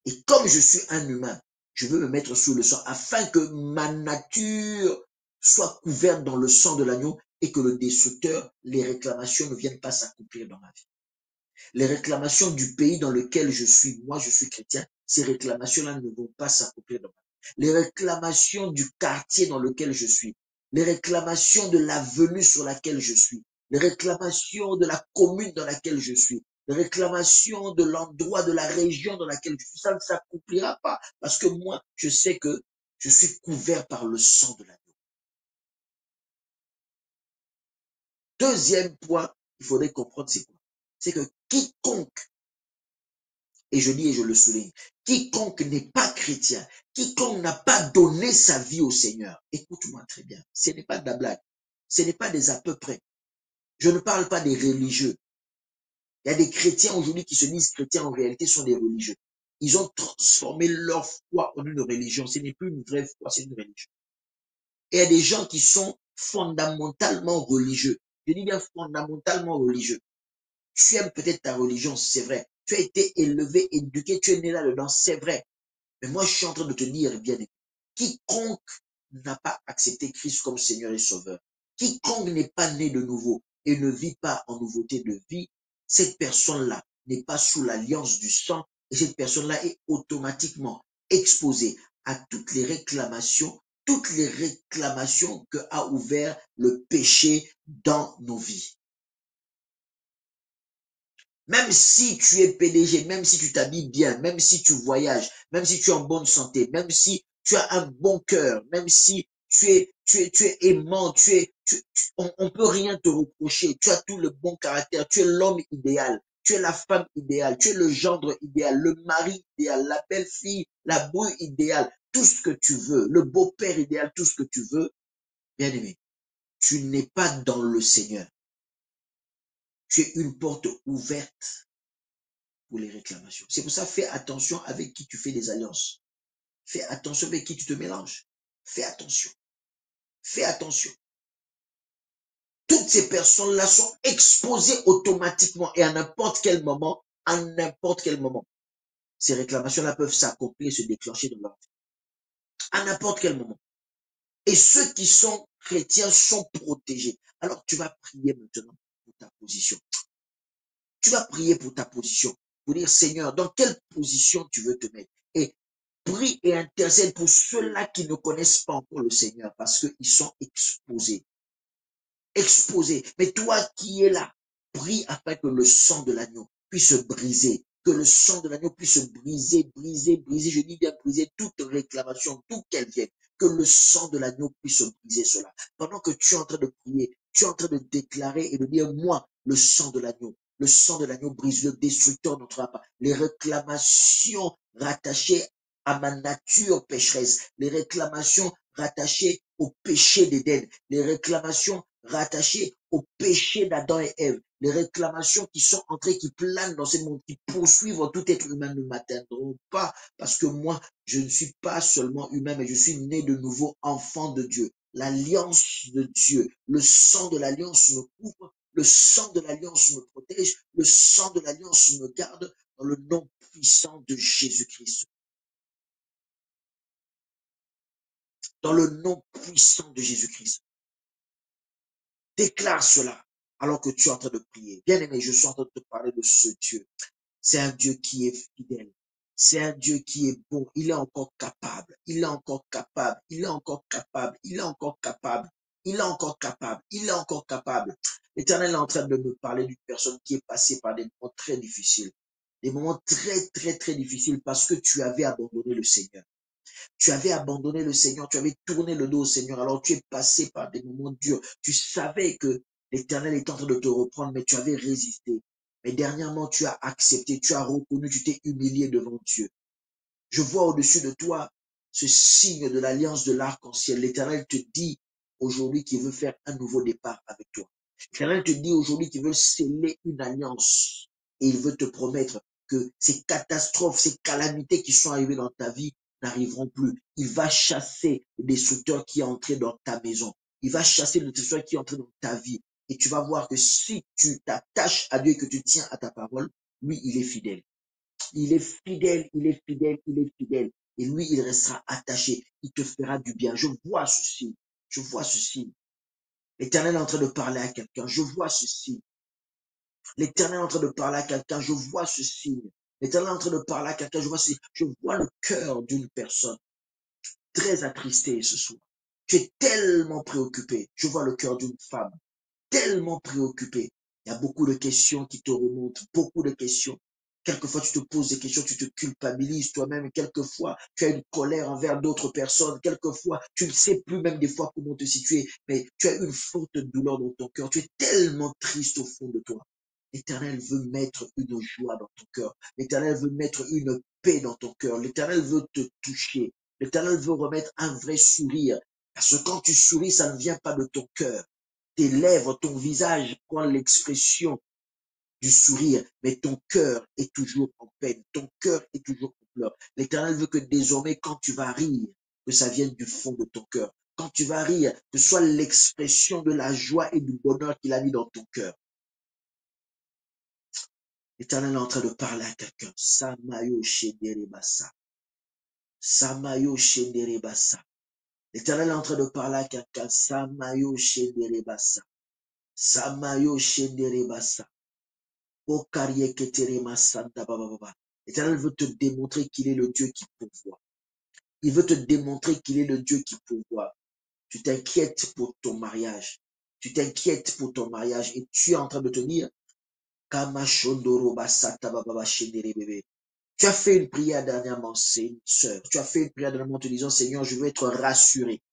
Et comme je suis un humain, je veux me mettre sous le sang afin que ma nature soit couverte dans le sang de l'agneau et que le destructeur, les réclamations ne viennent pas s'accomplir dans ma vie. Les réclamations du pays dans lequel je suis, moi je suis chrétien, ces réclamations-là ne vont pas s'accomplir dans ma vie. Les réclamations du quartier dans lequel je suis, les réclamations de l'avenue sur laquelle je suis, les réclamations de la commune dans laquelle je suis, les réclamations de l'endroit, de la région dans laquelle je suis, ça ne s'accomplira pas parce que moi, je sais que je suis couvert par le sang de l'agneau. Deuxième point, il faudrait comprendre c'est quoi? C'est que quiconque, et je dis et je le souligne, quiconque n'est pas chrétien, quiconque n'a pas donné sa vie au Seigneur, écoute-moi très bien, ce n'est pas de la blague, ce n'est pas des à peu près. Je ne parle pas des religieux. Il y a des chrétiens aujourd'hui qui se disent chrétiens, en réalité sont des religieux. Ils ont transformé leur foi en une religion. Ce n'est plus une vraie foi, c'est une religion. Et il y a des gens qui sont fondamentalement religieux. Je dis bien fondamentalement religieux. Tu aimes peut-être ta religion, c'est vrai. Tu as été élevé, éduqué, tu es né là-dedans, c'est vrai. Mais moi, je suis en train de te dire, bien aimé, quiconque n'a pas accepté Christ comme Seigneur et Sauveur, quiconque n'est pas né de nouveau et ne vit pas en nouveauté de vie, cette personne-là n'est pas sous l'alliance du sang et cette personne-là est automatiquement exposée à toutes les réclamations que a ouvert le péché dans nos vies. Même si tu es PDG, même si tu t'habilles bien, même si tu voyages, même si tu es en bonne santé, même si tu as un bon cœur, même si tu es aimant, on peut rien te reprocher. Tu as tout le bon caractère. Tu es l'homme idéal. Tu es la femme idéale. Tu es le gendre idéal, le mari idéal, la belle-fille, la bru idéale, tout ce que tu veux, le beau-père idéal, tout ce que tu veux. Bien aimé, tu n'es pas dans le Seigneur. Tu es une porte ouverte pour les réclamations. C'est pour ça, fais attention avec qui tu fais des alliances. Fais attention avec qui tu te mélanges. Fais attention. Fais attention. Toutes ces personnes-là sont exposées automatiquement et à n'importe quel moment, ces réclamations-là peuvent s'accomplir et se déclencher dans leur vie. À n'importe quel moment. Et ceux qui sont chrétiens sont protégés. Alors tu vas prier maintenant pour ta position. Tu vas prier pour ta position. Pour dire, Seigneur, dans quelle position tu veux te mettre? Et prie et intercède pour ceux-là qui ne connaissent pas encore le Seigneur parce qu'ils sont exposés. Exposés. Mais toi qui es là, prie afin que le sang de l'agneau puisse briser. Que le sang de l'agneau puisse briser. Je dis bien briser toute réclamation, d'où qu'elle vienne. Que le sang de l'agneau puisse briser cela. Pendant que tu es en train de prier, tu es en train de déclarer et de dire, moi, le sang de l'agneau brise, le destructeur n'entrera pas. Les réclamations rattachées à ma nature pécheresse, les réclamations rattachées au péché d'Éden, les réclamations rattachées au péché d'Adam et Ève, les réclamations qui sont entrées, qui planent dans ce monde, qui poursuivent tout être humain ne m'atteindront pas, parce que moi, je ne suis pas seulement humain, mais je suis né de nouveau enfant de Dieu. L'alliance de Dieu, le sang de l'alliance me couvre, le sang de l'alliance me protège, le sang de l'alliance me garde dans le nom puissant de Jésus-Christ. Dans le nom puissant de Jésus-Christ. Déclare cela alors que tu es en train de prier. Bien-aimé, je suis en train de te parler de ce Dieu. C'est un Dieu qui est fidèle. C'est un Dieu qui est bon. Il est encore capable. Il est encore capable. Il est encore capable. Il est encore capable. Il est encore capable. Il est encore capable. L'Éternel est en train de me parler d'une personne qui est passée par des moments très difficiles. Des moments très, très, très difficiles parce que tu avais abandonné le Seigneur. Tu avais abandonné le Seigneur, tu avais tourné le dos au Seigneur, alors tu es passé par des moments durs. Tu savais que l'Éternel est en train de te reprendre, mais tu avais résisté. Mais dernièrement, tu as accepté, tu as reconnu, tu t'es humilié devant Dieu. Je vois au-dessus de toi ce signe de l'alliance de l'arc-en-ciel. L'Éternel te dit aujourd'hui qu'il veut faire un nouveau départ avec toi. L'Éternel te dit aujourd'hui qu'il veut sceller une alliance et il veut te promettre que ces catastrophes, ces calamités qui sont arrivées dans ta vie n'arriveront plus. Il va chasser le destructeur qui est entré dans ta maison. Il va chasser le destructeur qui est entré dans ta vie. Et tu vas voir que si tu t'attaches à Dieu et que tu tiens à ta parole, lui, il est fidèle. Il est fidèle, il est fidèle, il est fidèle. Et lui, il restera attaché. Il te fera du bien. Je vois ceci. Je vois ceci. L'Éternel est en train de parler à quelqu'un. Je vois ceci. L'Éternel est en train de parler à quelqu'un. Je vois ceci. L'Éternel est en train de parler à quelqu'un. Je vois ceci. Je vois le cœur d'une personne très attristée ce soir. Tu es tellement préoccupé. Je vois le cœur d'une femme tellement préoccupé. Il y a beaucoup de questions qui te remontent, beaucoup de questions. Quelquefois, tu te poses des questions, tu te culpabilises toi-même. Quelquefois, tu as une colère envers d'autres personnes. Quelquefois, tu ne sais plus même des fois comment te situer, mais tu as une forte douleur dans ton cœur. Tu es tellement triste au fond de toi. L'Éternel veut mettre une joie dans ton cœur. L'Éternel veut mettre une paix dans ton cœur. L'Éternel veut te toucher. L'Éternel veut remettre un vrai sourire. Parce que quand tu souris, ça ne vient pas de ton cœur. Tes lèvres, ton visage prend l'expression du sourire, mais ton cœur est toujours en peine, ton cœur est toujours en pleurs. L'Éternel veut que désormais, quand tu vas rire, que ça vienne du fond de ton cœur. Quand tu vas rire, que ce soit l'expression de la joie et du bonheur qu'il a mis dans ton cœur. L'Éternel est en train de parler à quelqu'un. Samayo Shenderebasa. Samayo Shenderebasa. L'Éternel est en train de parler à quelqu'un. Samayo Shenderebasa. Samayo Shenderebasa. L'Éternel veut te démontrer qu'il est le Dieu qui pourvoit. Il veut te démontrer qu'il est le Dieu qui pourvoit. Tu t'inquiètes pour ton mariage. Tu t'inquiètes pour ton mariage et tu es en train de te dire, tu as fait une prière dernièrement, c'est une sœur. Tu as fait une prière dernièrement en te disant, Seigneur, je veux être rassuré.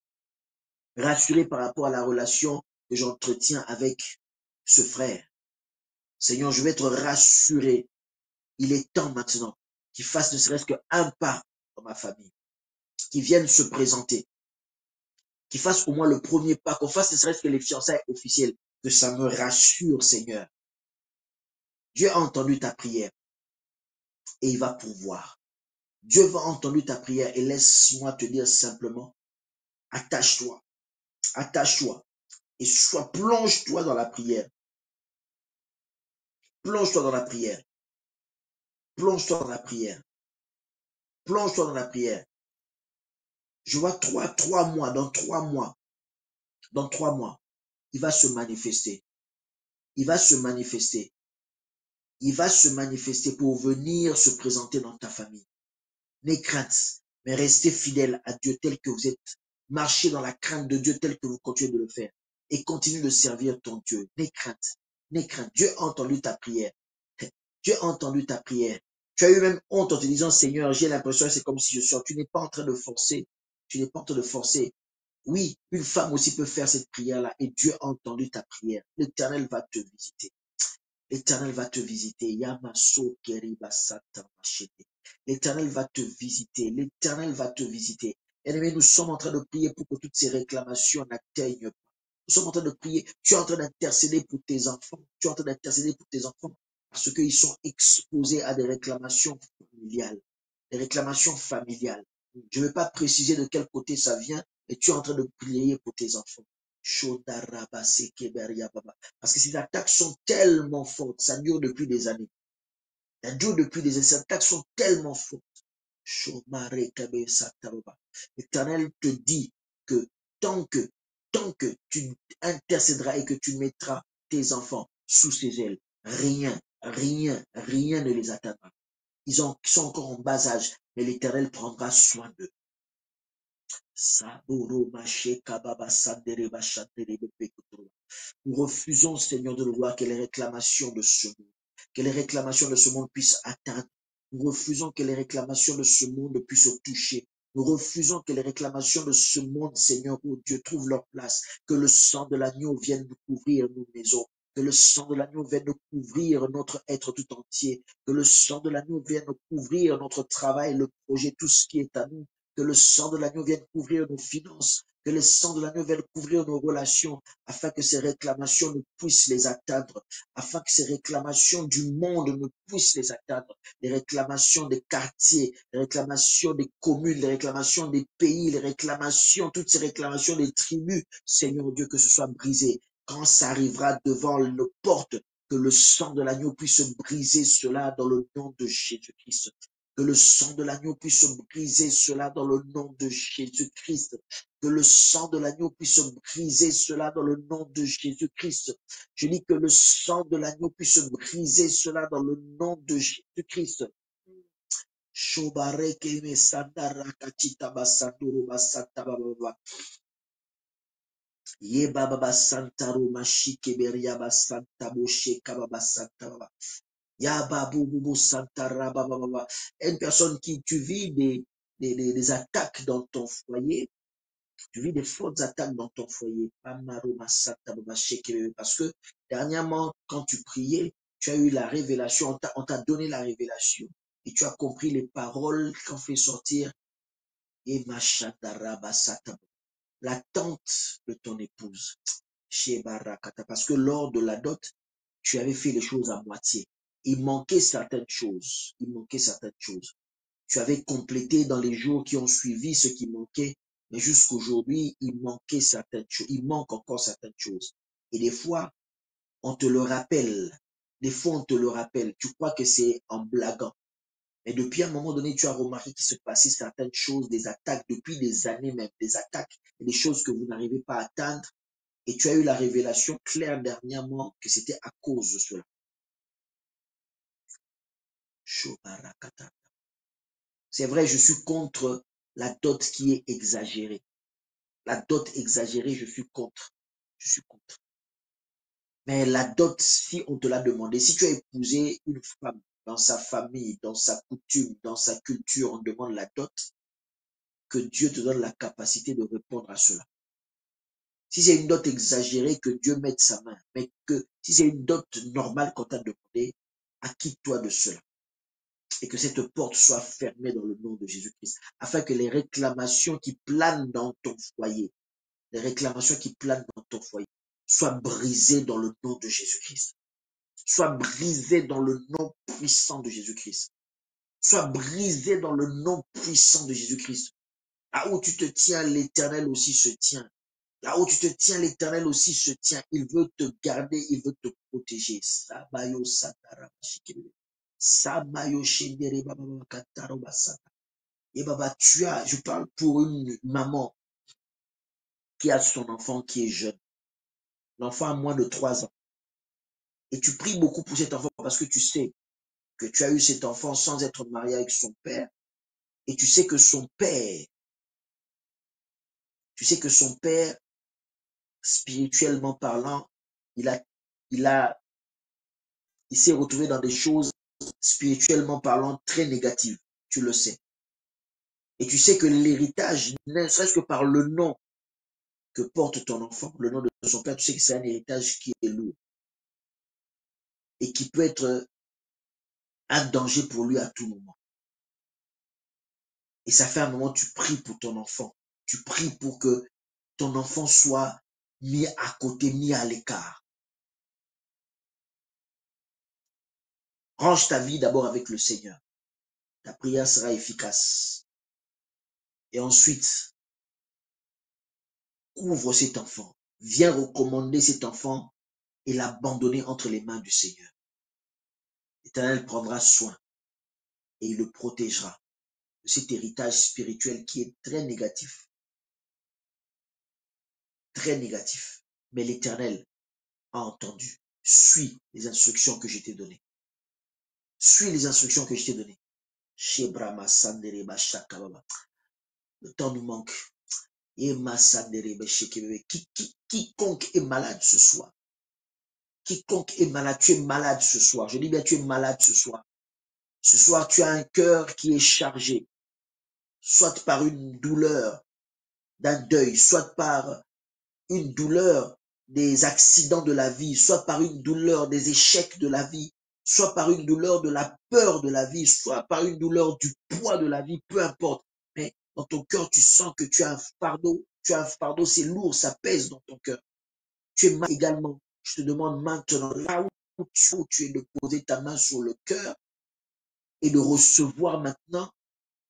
Rassuré par rapport à la relation que j'entretiens avec ce frère. Seigneur, je veux être rassuré. Il est temps maintenant qu'il fasse ne serait-ce qu'un pas dans ma famille, qu'il vienne se présenter, qu'il fasse au moins le premier pas, qu'on fasse ne serait-ce que les fiançailles officielles, que ça me rassure, Seigneur. Dieu a entendu ta prière et il va pourvoir. Dieu va entendre ta prière et laisse-moi te dire simplement, attache-toi, attache-toi et plonge-toi dans la prière. Plonge-toi dans la prière. Plonge-toi dans la prière. Plonge-toi dans la prière. Je vois trois mois, dans 3 mois, il va se manifester. Il va se manifester. Il va se manifester pour venir se présenter dans ta famille. N'aie crainte, mais restez fidèle à Dieu tel que vous êtes. Marchez dans la crainte de Dieu tel que vous continuez de le faire. Et continue de servir ton Dieu. N'aie crainte. N'aie crainte. Dieu a entendu ta prière. Dieu a entendu ta prière. Tu as eu même honte en te disant, Seigneur, j'ai l'impression que c'est comme si je sors. Tu n'es pas en train de forcer. Tu n'es pas en train de forcer. Oui, une femme aussi peut faire cette prière-là et Dieu a entendu ta prière. L'Éternel va te visiter. L'Éternel va te visiter. Yamaso Keriba Satan Machete. L'Éternel va te visiter. L'Éternel va te visiter. Bien-aimé, nous sommes en train de prier pour que toutes ces réclamations n'atteignent pas. Nous sommes en train de prier. Tu es en train d'intercéder pour tes enfants. Tu es en train d'intercéder pour tes enfants parce qu'ils sont exposés à des réclamations familiales. Des réclamations familiales. Je ne vais pas préciser de quel côté ça vient, mais tu es en train de prier pour tes enfants. Parce que ces attaques sont tellement fortes, ça dure depuis des années. Ça dure depuis des années, ces attaques sont tellement fortes. L'Éternel te dit que tant que, tant que tu intercéderas et que tu mettras tes enfants sous ses ailes, rien, rien, rien ne les atteindra. Ils sont encore en bas âge, mais l'Éternel prendra soin d'eux. Nous refusons, Seigneur de le voir, que les réclamations de ce monde, que les réclamations de ce monde puissent atteindre. Nous refusons que les réclamations de ce monde puissent toucher. Nous refusons que les réclamations de ce monde, Seigneur, oh Dieu, trouvent leur place. Que le sang de l'agneau vienne nous couvrir nos maisons. Que le sang de l'agneau vienne nous couvrir notre être tout entier. Que le sang de l'agneau vienne nous couvrir notre travail, le projet, tout ce qui est à nous. Que le sang de l'agneau vienne couvrir nos finances. Que le sang de l'agneau vienne couvrir nos relations, afin que ces réclamations ne puissent les atteindre, afin que ces réclamations du monde ne puissent les atteindre, les réclamations des quartiers, les réclamations des communes, les réclamations des pays, les réclamations, toutes ces réclamations des tribus, Seigneur Dieu, que ce soit brisé. Quand ça arrivera devant nos portes, que le sang de l'agneau puisse briser cela dans le nom de Jésus-Christ. Que le sang de l'agneau puisse briser cela dans le nom de Jésus-Christ. Que le sang de l'agneau puisse briser cela dans le nom de Jésus-Christ. Je dis que le sang de l'agneau puisse briser cela dans le nom de Jésus-Christ. Une personne qui, tu vis des attaques dans ton foyer, tu vis des fortes attaques dans ton foyer. Parce que dernièrement, quand tu priais, tu as eu la révélation, on t'a donné la révélation et tu as compris les paroles qu'on fait sortir. Et l'attente de ton épouse. Parce que lors de la dot, tu avais fait les choses à moitié. Il manquait certaines choses. Il manquait certaines choses. Tu avais complété dans les jours qui ont suivi ce qui manquait, mais jusqu'aujourd'hui, il manquait certaines choses. Il manque encore certaines choses. Et des fois, on te le rappelle. Des fois, on te le rappelle. Tu crois que c'est en blaguant. Mais depuis un moment donné, tu as remarqué qu'il se passait certaines choses, des attaques, depuis des années même, des attaques, et des choses que vous n'arrivez pas à atteindre. Et tu as eu la révélation claire dernièrement que c'était à cause de cela. C'est vrai, je suis contre la dot qui est exagérée. La dot exagérée, je suis contre. Je suis contre. Mais la dot, si on te l'a demandé, si tu as épousé une femme dans sa famille, dans sa coutume, dans sa culture, on demande la dot, que Dieu te donne la capacité de répondre à cela. Si c'est une dot exagérée, que Dieu mette sa main. Mais que si c'est une dot normale qu'on t'a demandé, acquitte-toi de cela. Et que cette porte soit fermée dans le nom de Jésus-Christ, afin que les réclamations qui planent dans ton foyer, les réclamations qui planent dans ton foyer, soient brisées dans le nom de Jésus-Christ. Soient brisées dans le nom puissant de Jésus-Christ. Soient brisées dans le nom puissant de Jésus-Christ. Là où tu te tiens, l'Éternel aussi se tient. Là où tu te tiens, l'Éternel aussi se tient. Il veut te garder, il veut te protéger. Sabayo satara bashikebe. Sabayo shendere baba kataro basata. Et baba, je parle pour une maman qui a son enfant qui est jeune. L'enfant a moins de 3 ans. Et tu pries beaucoup pour cet enfant parce que tu sais que tu as eu cet enfant sans être marié avec son père. Et tu sais que son père, spirituellement parlant, il a, il a, il s'est retrouvé dans des choses spirituellement parlant très négatives. Tu le sais. Et tu sais que l'héritage, ne serait-ce que par le nom que porte ton enfant, le nom de son père, tu sais que c'est un héritage qui est lourd et qui peut être un danger pour lui à tout moment. Et ça fait un moment, tu pries pour ton enfant. Tu pries pour que ton enfant soit mis à côté, mis à l'écart. Range ta vie d'abord avec le Seigneur. Ta prière sera efficace. Et ensuite, couvre cet enfant. Viens recommander cet enfant et l'abandonner entre les mains du Seigneur. L'Éternel prendra soin et il le protégera de cet héritage spirituel qui est très négatif. Très négatif. Mais l'Éternel a entendu. Suis les instructions que je t'ai données. Suis les instructions que je t'ai données. Le temps nous manque. Quiconque est malade ce soir. Quiconque est malade, tu es malade ce soir. Je dis bien, tu es malade ce soir. Ce soir, tu as un cœur qui est chargé, soit par une douleur d'un deuil, soit par une douleur des accidents de la vie, soit par une douleur des échecs de la vie, soit par une douleur de la peur de la vie, soit par une douleur du poids de la vie, peu importe. Mais dans ton cœur, tu sens que tu as un fardeau, c'est lourd, ça pèse dans ton cœur. Tu es mal également. Je te demande maintenant, là où tu es, de poser ta main sur le cœur et de recevoir maintenant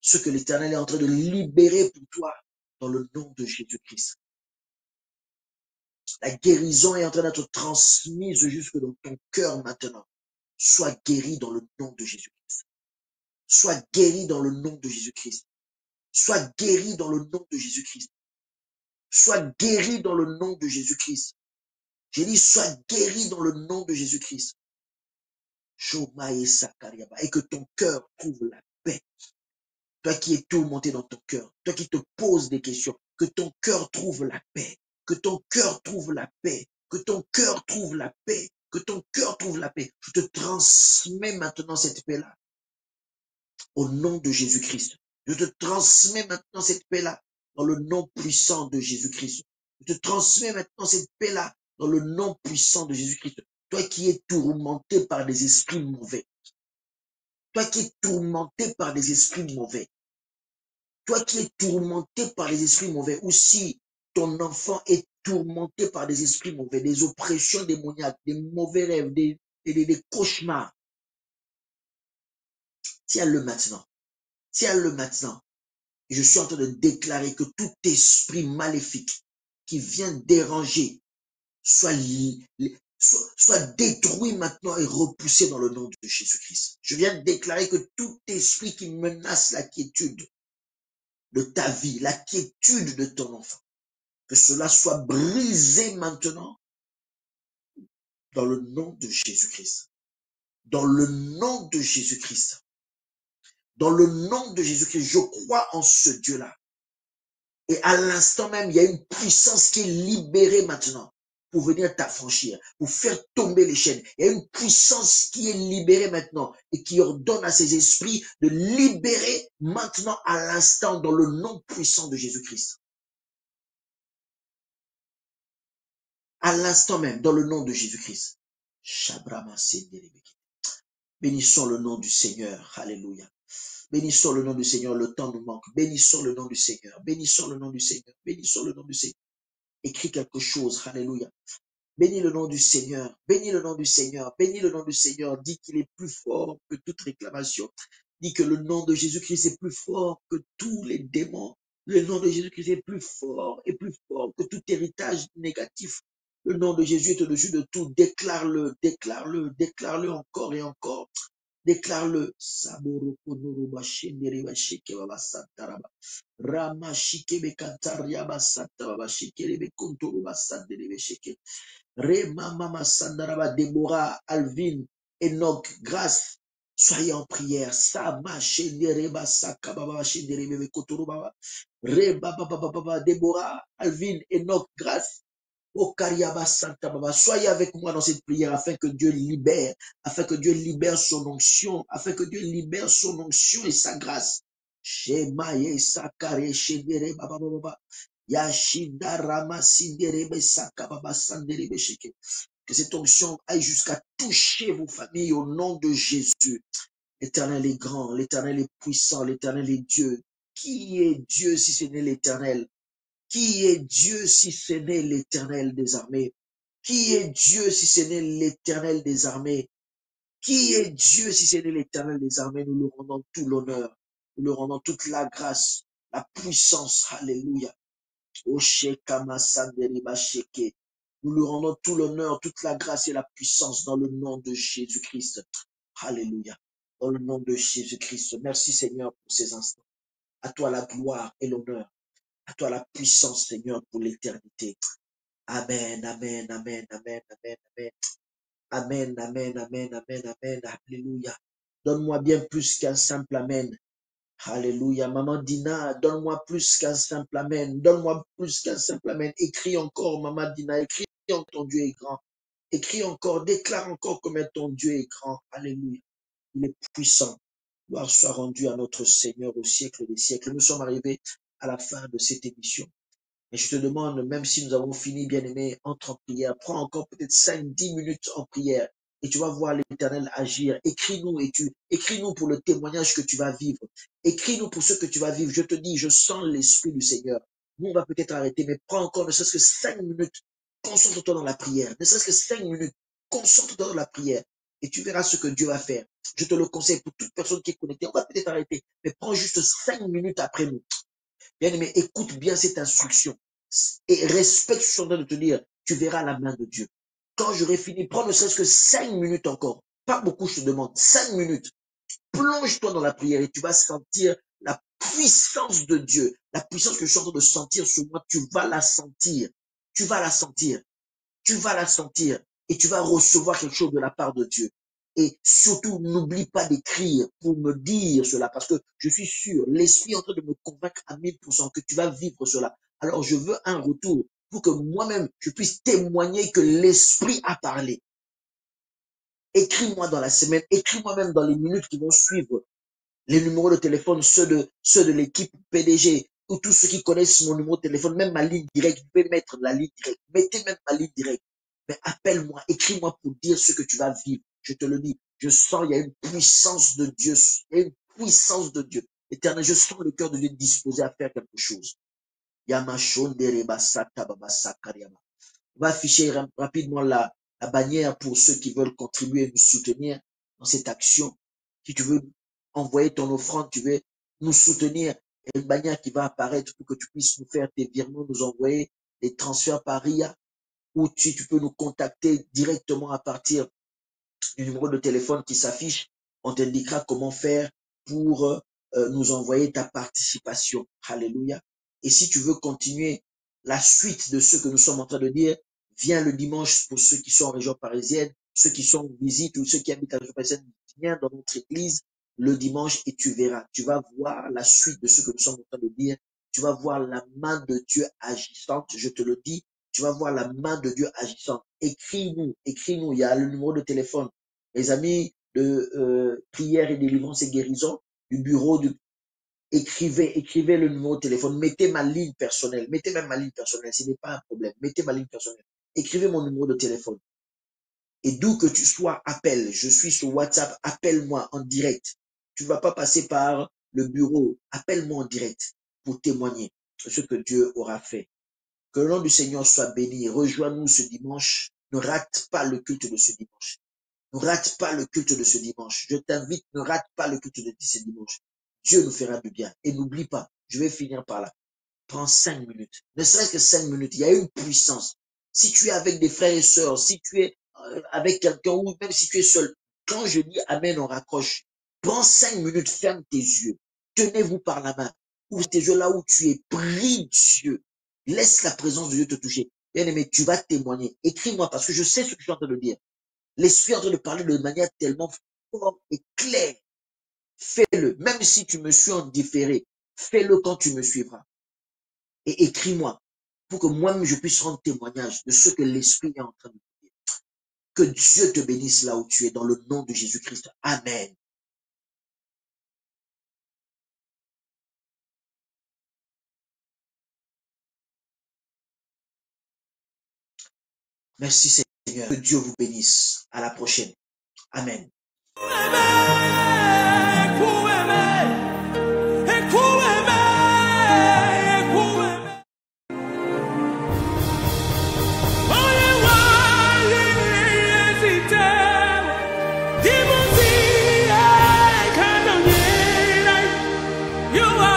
ce que l'Éternel est en train de libérer pour toi dans le nom de Jésus-Christ. La guérison est en train d'être transmise jusque dans ton cœur maintenant. Sois guéri dans le nom de Jésus-Christ. Sois guéri dans le nom de Jésus-Christ. Sois guéri dans le nom de Jésus-Christ. Sois guéri dans le nom de Jésus-Christ. J'ai dit, sois guéri dans le nom de Jésus-Christ. Et que ton cœur trouve la paix. Toi qui es tourmenté dans ton cœur, toi qui te poses des questions, que ton cœur trouve la paix, que ton cœur trouve la paix, que ton cœur trouve la paix, que ton cœur trouve la paix. Je te transmets maintenant cette paix-là, au nom de Jésus-Christ. Je te transmets maintenant cette paix-là, dans le nom puissant de Jésus-Christ. Je te transmets maintenant cette paix-là, dans le nom puissant de Jésus-Christ. Toi qui es tourmenté par des esprits mauvais, toi qui es tourmenté par des esprits mauvais, toi qui es tourmenté par les esprits mauvais, ou si ton enfant est tourmenté par des esprits mauvais, des oppressions démoniaques, des mauvais rêves, des cauchemars, tiens-le maintenant. Tiens-le maintenant. Et je suis en train de déclarer que tout esprit maléfique qui vient déranger soit détruit maintenant et repoussé dans le nom de Jésus-Christ. Je viens de déclarer que tout esprit qui menace la quiétude de ta vie, la quiétude de ton enfant, que cela soit brisé maintenant dans le nom de Jésus-Christ. Dans le nom de Jésus-Christ. Dans le nom de Jésus-Christ, je crois en ce Dieu-là. Et à l'instant même, il y a une puissance qui est libérée maintenant pour venir t'affranchir, pour faire tomber les chaînes. Il y a une puissance qui est libérée maintenant et qui ordonne à ces esprits de libérer maintenant à l'instant dans le nom puissant de Jésus-Christ. À l'instant même, dans le nom de Jésus-Christ. Bénissons le nom du Seigneur. Alléluia. Bénissons le nom du Seigneur. Le temps nous manque. Bénissons le nom du Seigneur. Bénissons le nom du Seigneur. Bénissons le nom du Seigneur. Écris quelque chose. Alléluia. Bénis le nom du Seigneur. Bénis le nom du Seigneur. Bénis le nom du Seigneur. Dis qu'il est plus fort que toute réclamation. Dis que le nom de Jésus-Christ est plus fort que tous les démons. Le nom de Jésus-Christ est plus fort et plus fort que tout héritage négatif. Le nom de Jésus est au-dessus de tout. Déclare-le, déclare-le, déclare-le encore et encore. Déclare-le. Déborah, Alvin, Enoch, Grâce, soyez en prière. Déborah, Alvin, Enoch, Grâce. Soyez avec moi dans cette prière afin que Dieu libère son onction, afin que Dieu libère son onction et sa grâce. Que cette onction aille jusqu'à toucher vos familles au nom de Jésus. L'Éternel est grand, l'Éternel est puissant, l'Éternel est Dieu. Qui est Dieu si ce n'est l'Éternel? Qui est Dieu si ce n'est l'Éternel des armées? Qui est Dieu si ce n'est l'Éternel des armées? Qui est Dieu si ce n'est l'Éternel des armées? Nous lui rendons tout l'honneur, nous lui rendons toute la grâce, la puissance. Alléluia. Nous lui rendons tout l'honneur, toute la grâce et la puissance dans le nom de Jésus-Christ. Alléluia. Dans le nom de Jésus-Christ. Merci Seigneur pour ces instants. À toi la gloire et l'honneur. À toi la puissance, Seigneur, pour l'éternité. Amen, amen, amen, amen, amen, amen. Amen, amen, amen, amen, amen. Alléluia. Donne-moi bien plus qu'un simple amen. Alléluia. Maman Dina, donne-moi plus qu'un simple amen. Donne-moi plus qu'un simple amen. Écris encore, Maman Dina. Écris encore, ton Dieu est grand. Écris encore, déclare encore combien ton Dieu est grand. Alléluia. Il est puissant. Gloire soit rendue à notre Seigneur au siècle des siècles. Nous sommes arrivés à la fin de cette émission. Et je te demande, même si nous avons fini, bien-aimé, entre en prière. Prends encore peut-être 5-10 minutes en prière. Et tu vas voir l'Éternel agir. Écris-nous écris-nous pour le témoignage que tu vas vivre. Écris-nous pour ce que tu vas vivre. Je te dis, je sens l'Esprit du Seigneur. Nous, on va peut-être arrêter, mais prends encore ne serait-ce que 5 minutes. Concentre-toi dans la prière. Ne serait-ce que 5 minutes. Concentre-toi dans la prière. Et tu verras ce que Dieu va faire. Je te le conseille pour toute personne qui est connectée. On va peut-être arrêter, mais prends juste 5 minutes après nous. Bien-aimé, écoute bien cette instruction et respecte ce que je suis en train de te dire. Tu verras la main de Dieu. Quand j'aurai fini, prends ne serait-ce que 5 minutes encore. Pas beaucoup, je te demande. 5 minutes. Plonge-toi dans la prière et tu vas sentir la puissance de Dieu. La puissance que je suis en train de sentir sur moi, tu vas la sentir. Tu vas la sentir. Tu vas la sentir et tu vas recevoir quelque chose de la part de Dieu. Et surtout, n'oublie pas d'écrire pour me dire cela, parce que je suis sûr, l'Esprit est en train de me convaincre à 1000% que tu vas vivre cela. Alors, je veux un retour pour que moi-même, je puisse témoigner que l'Esprit a parlé. Écris-moi dans la semaine, écris-moi même dans les minutes qui vont suivre les numéros de téléphone, ceux de l'équipe PDG, ou tous ceux qui connaissent mon numéro de téléphone, même ma ligne directe, vous pouvez mettre la ligne directe, mettez même ma ligne directe. Mais appelle-moi, écris-moi pour dire ce que tu vas vivre. Je te le dis, je sens, il y a une puissance de Dieu, il y a une puissance de Dieu. Éternel, je sens le cœur de Dieu disposé à faire quelque chose. On va afficher rapidement la bannière pour ceux qui veulent contribuer et nous soutenir dans cette action. Si tu veux envoyer ton offrande, tu veux nous soutenir, il y a une bannière qui va apparaître pour que tu puisses nous faire tes virements, nous envoyer des transferts par RIA, ou si tu peux nous contacter directement à partir du numéro de téléphone qui s'affiche. On t'indiquera comment faire pour nous envoyer ta participation. Alléluia. Et si tu veux continuer la suite de ce que nous sommes en train de dire, viens le dimanche pour ceux qui sont en région parisienne, ceux qui sont en visite ou ceux qui habitent en région parisienne, viens dans notre église le dimanche et tu verras. Tu vas voir la suite de ce que nous sommes en train de dire. Tu vas voir la main de Dieu agissante, je te le dis. Tu vas voir la main de Dieu agissante. Écris-nous, écris-nous. Il y a le numéro de téléphone. Les amis de prière et délivrance et guérison du bureau de écrivez le numéro de téléphone, mettez ma ligne personnelle, mettez même ma ligne personnelle, ce n'est pas un problème, mettez ma ligne personnelle, écrivez mon numéro de téléphone. Et d'où que tu sois, appelle, je suis sur WhatsApp, appelle-moi en direct. Tu ne vas pas passer par le bureau, appelle-moi en direct pour témoigner de ce que Dieu aura fait. Que le nom du Seigneur soit béni. Rejoins-nous ce dimanche. Ne rate pas le culte de ce dimanche. Ne rate pas le culte de ce dimanche. Je t'invite, ne rate pas le culte de ce dimanche. Dieu nous fera du bien. Et n'oublie pas, je vais finir par là. Prends 5 minutes. Ne serait-ce que 5 minutes. Il y a une puissance. Si tu es avec des frères et sœurs, si tu es avec quelqu'un ou même si tu es seul, quand je dis Amen, on raccroche. Prends 5 minutes, ferme tes yeux. Tenez-vous par la main. Ouvre tes yeux là où tu es. Prie Dieu. Laisse la présence de Dieu te toucher. Bien aimé, tu vas témoigner. Écris-moi parce que je sais ce que je suis en train de dire. L'Esprit est en train de parler de manière tellement forte et claire. Fais-le, même si tu me suis en différé. Fais-le quand tu me suivras. Et écris-moi pour que moi-même je puisse rendre témoignage de ce que l'Esprit est en train de dire. Que Dieu te bénisse là où tu es, dans le nom de Jésus-Christ. Amen. Merci Seigneur. Que Dieu vous bénisse. À la prochaine. Amen. You are